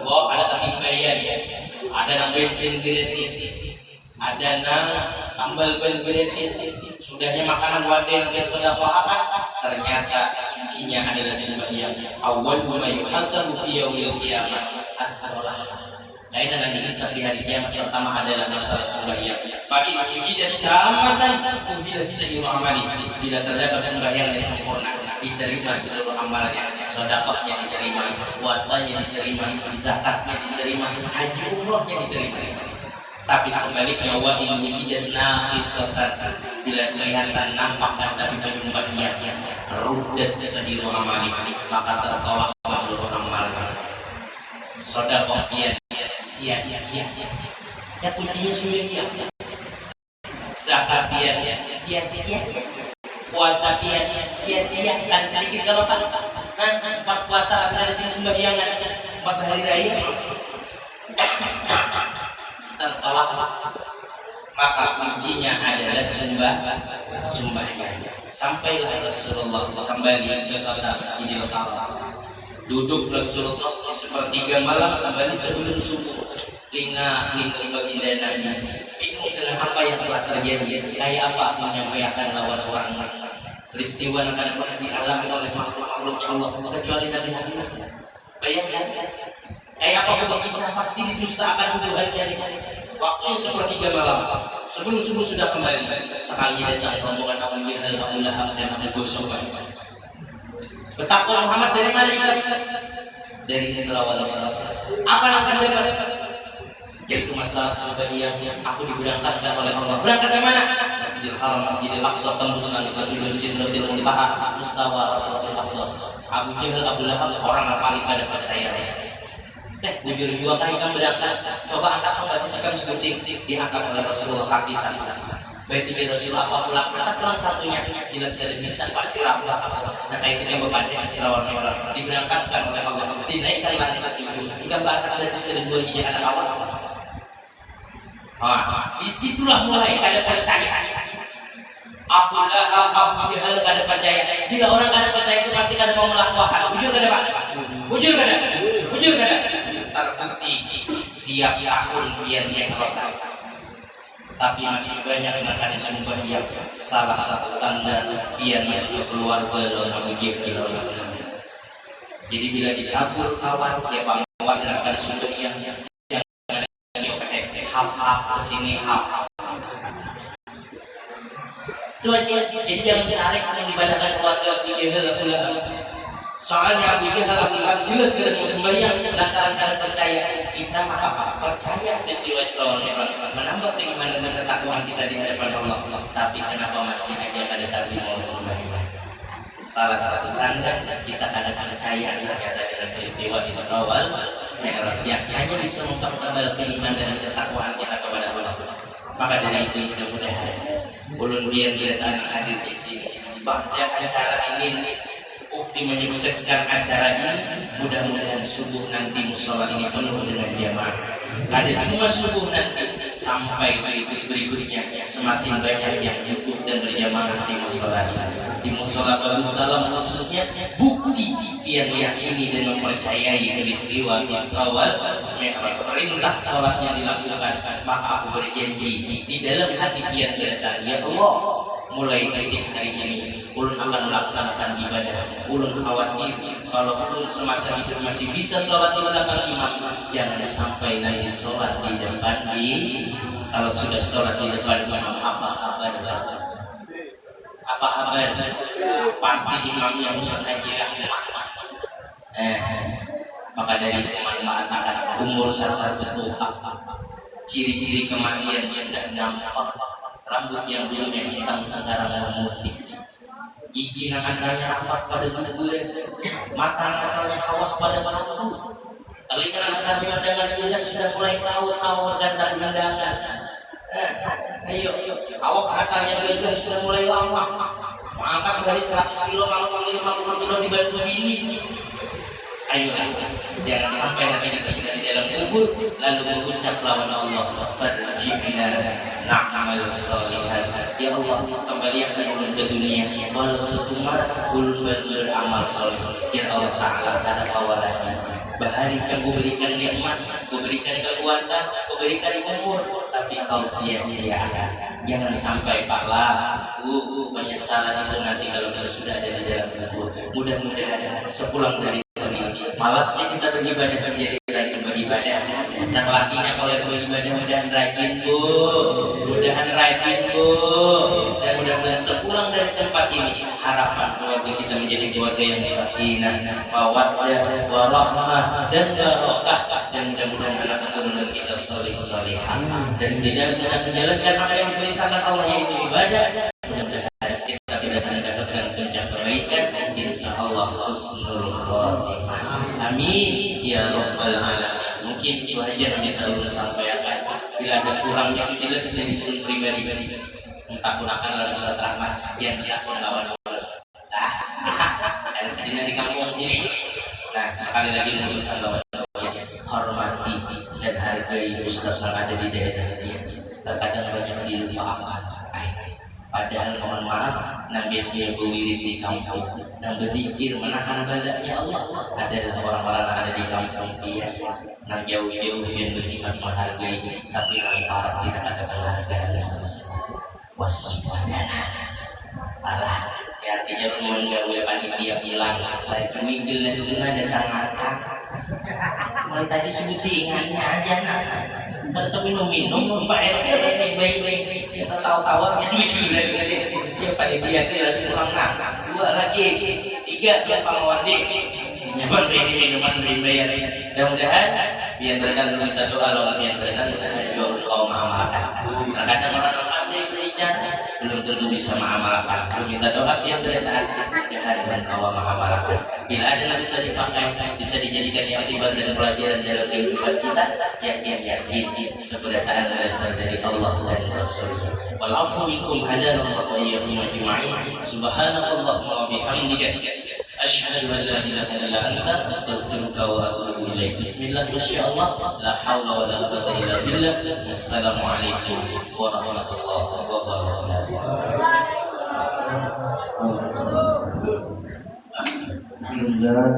Oh, ada tapi bayar ya. Ada nang bensin gratis. Ada nang tambal ban gratis. Sudahnya makanan wadah yang sedekah apa? Ternyata kuncinya adalah sembahyang. Awal ma yuhasabu fi yaumil qiyamah as-shalah. Kaitan yang dihisab di hari kiamat pertama adalah masalah sembahyang. Fa in wujidat tamatan, bila bisa diamali, bila terdapat sembahyang yang sempurna, diterima seluruh amalannya, sedekahnya diterima, puasanya diterima, zakatnya diterima, haji umrohnya diterima. Tapi sebaliknya wa in wujidat naqisatan, bila kelihatan nampak dan tapi penyembahnya ruddat seluruh amali, maka tertolak seluruh amalan. Sedekah sia-sia. Ya kuncinya sia-sia. Zakat sia-sia. Puasa sia-sia. Kan sedikit kalau Pak puasa ada sini sembahyangan 4 hari raya tertolak. Maka kuncinya adalah sembahyang. Sampailah Rasulullah kembali ke kota Masjidil Haram. Duduk Rasulullah sepertiga malam kembali sebelum subuh. Lima baginda Nabi bingung dengan apa yang telah terjadi. Kayak apa menyampaikan lawan orang peristiwa yang akan pernah dialami oleh makhluk Allah kecuali Nabi Muhammad. Bayangkan kayak apa kisah pasti didustakan Tuhan dari waktunya sepertiga malam sebelum subuh sudah kembali. Sekali datang rombongan Abu Jahal, Abu Lahab dan Abu Sufyan. Betapa Muhammad dari mana ini? Dari Isra wal Mi'raj. Apa yang akan dapat? Yaitu masalah sembahyang yang aku diberangkatkan oleh Allah. Berangkat dari mana? Masjidil Haram, Masjidil Aqsa, tembus langit, Masjidil Sidratil Muntaha, Mustawa Rabbul Aqsa. Abu Jahal, Abu Lahab orang yang paling pada percaya. Bujur jua kah ikan berangkat? Coba angkat pembatis akan sebutin diangkat oleh Rasulullah kaki sana. Baik itu Rasulullah apa pulang? Angkat pulang satunya. Jelas dari bisa pasti rapulah. Nah kayak itu yang berbanding Isra wal Mi'raj diberangkatkan oleh Allah, dinaikkan langit ketujuh. Ikan bakar dari sebuah hijau anak awal. Disitulah mulai ada percaya. Abu Lahab, Abu Jahal kada percaya. Bila orang kada percaya itu pasti kada mau melakukan. Bujur kada Pak? Bujur kada? Terbukti tiap tahun biar dia kelotak. Tapi masih banyak makanan sembahyang. Salah satu tanda biar masuk keluarga dalam Abu Jahal. Jadi bila ditabur kawan dia pamwan dan makanan sembahyang jangan hap-hap kesini hap. Itu aja. Jadi jangan sarik yang ibadahkan keluarga Abu Jahal. Soalnya Abu Jahal jelas mau sembahyang lantaran karena percaya. Kita maka percaya peristiwa Isra wal Mi'raj menambah keimanan dan ketakwaan kita di hadapan Allah. Tapi kenapa masih aja kadang-kadang mau sembahyang? Salah satu tanda kita kadang percaya ternyata dengan peristiwa Isra wal Mi'raj yang hanya bisa mempertebal keimanan dan ketakwaan kita kepada Allah. Maka dari itu mudah-mudahan ulun biar hadir di sini pada acara ini bukti menyukseskan acara ini. Mudah-mudahan subuh nanti musola ini penuh dengan jamaah. Ada cuma subuh nanti sampai berikutnya semakin banyak yang duduk dan berjamaah di musola ini. Di musola Bagus Salam khususnya bukti yang meyakini dan mempercayai peristiwa Isra wal Mi'raj. Perintah sholatnya dilakukan, maka aku berjanji di dalam hati pian datang, ya Allah, mulai detik hari ini ulun akan melaksanakan ibadah. Ulun khawatir kalau ulun semasa hidup masih bisa sholat di belakang imam, jangan sampai nanti sholat di depan kalau sudah sholat di depan imam apa kabar? Apa kabar? Pasti imamnya Ustaz Haji Rahmat. Maka dari itu manfaatkan umur sasar betul. Ciri-ciri kematian sudah nampak. Rambut yang dulunya hitam sekarang memutih. Gigi yang asalnya rapat pada gugur, mata yang asalnya awas pada batu, telinga yang asalnya mendengar jelas sudah mulai tahu dan tak mendengar. Ayo, awak asalnya jelas sudah mulai lama, mengangkat dari 100 kilo, kalau 50 kilo dibantu bini. Ayolah, jangan sampai nanti kita sudah di dalam kubur lalu mengucap lawan Allah, farjibna na'mal sholihan. Ya Allah, kembalikan ulun ke dunia walau sekumar ulun beramal soleh. Ya Allah Ta'ala, ada awalannya. Bahari kamu berikan nikmat, berikan kekuatan, berikan umur, tapi kau sia-siakan. Jangan sampai pala penyesalan itu nanti kalau kita sudah ada di dalam kubur. Mudah-mudahan sepulang dari malasnya kita beribadah menjadi rajin beribadah. Dan lakinya kalau beribadah mudahan rajin bu, mudahan rajin bu. Dan mudah-mudahan sepulang dari tempat ini harapan keluarga kita menjadi keluarga yang sakinah, mawaddah, warahmah dan barokah. Dan mudah-mudahan anak keturunan kita saleh-salehah dan tidak menjalankan apa yang diperintahkan Allah yaitu ibadah. Mudah-mudahan kita tidak mendapatkan puncak kebaikan. Insyaallah husnul khotimah. Amin ya rabbal alamin. Mungkin itu aja yang bisa saya sampaikan. Bila ada kurangnya itu jelas dari pribadi. Entah gunakan dalam Ustaz Rahmat yang diakun lawan yang sedihnya di kampung sini. Nah, sekali lagi urusan lawan hormati dan hargai Ustaz yang ada di daerah dia. Terkadang banyak dilupakan. Padahal mohon maaf, yang biasanya berwirid di kampung, yang berzikir menahan balanya Allah adalah orang-orang yang ada di kampung dia, yang jauh-jauh yang beriman menghargai, tapi yang parah tidak ada penghargaan. Waspadana, alah, ya artinya menggawe panitia bilang lagi wigilnya susah datang angkat. Mulai tadi sebuti ingatnya aja nak. Atau minum-minum Pak RT baik-baik kita tahu-tahu ya lucu ya panitia kita kurang dua lagi tiga dia pangwandi nyaman beri minuman beri bayar. Mudah-mudahan biar mereka minta doa loh biar mereka mudah-mudahan juga kau mengamalkan. Terkadang orang pandai berbicara belum tentu bisa mengamalkan. Belum minta doa biar mereka mudah-mudahan kau mengamalkan. Bila ada yang bisa disampaikan, bisa dijadikan iktibar dan pelajaran dalam kehidupan kita, yakin sebenarnya berasal dari Allah dan Rasul. Walafu minkum hadanallahu wa iyyakum ajma'in. Subhanallahumma wa bihamdika asyhadu an la ilaha illa anta astaghfiruka wa atubu ilaik. Bismillah, insyaallah la haula wa la quwwata illa billah. Wassalamualaikum warahmatullahi wabarakatuh. Alhamdulillah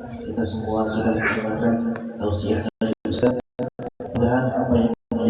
kita semua sudah mendengarkan tausiah dari Ustaz.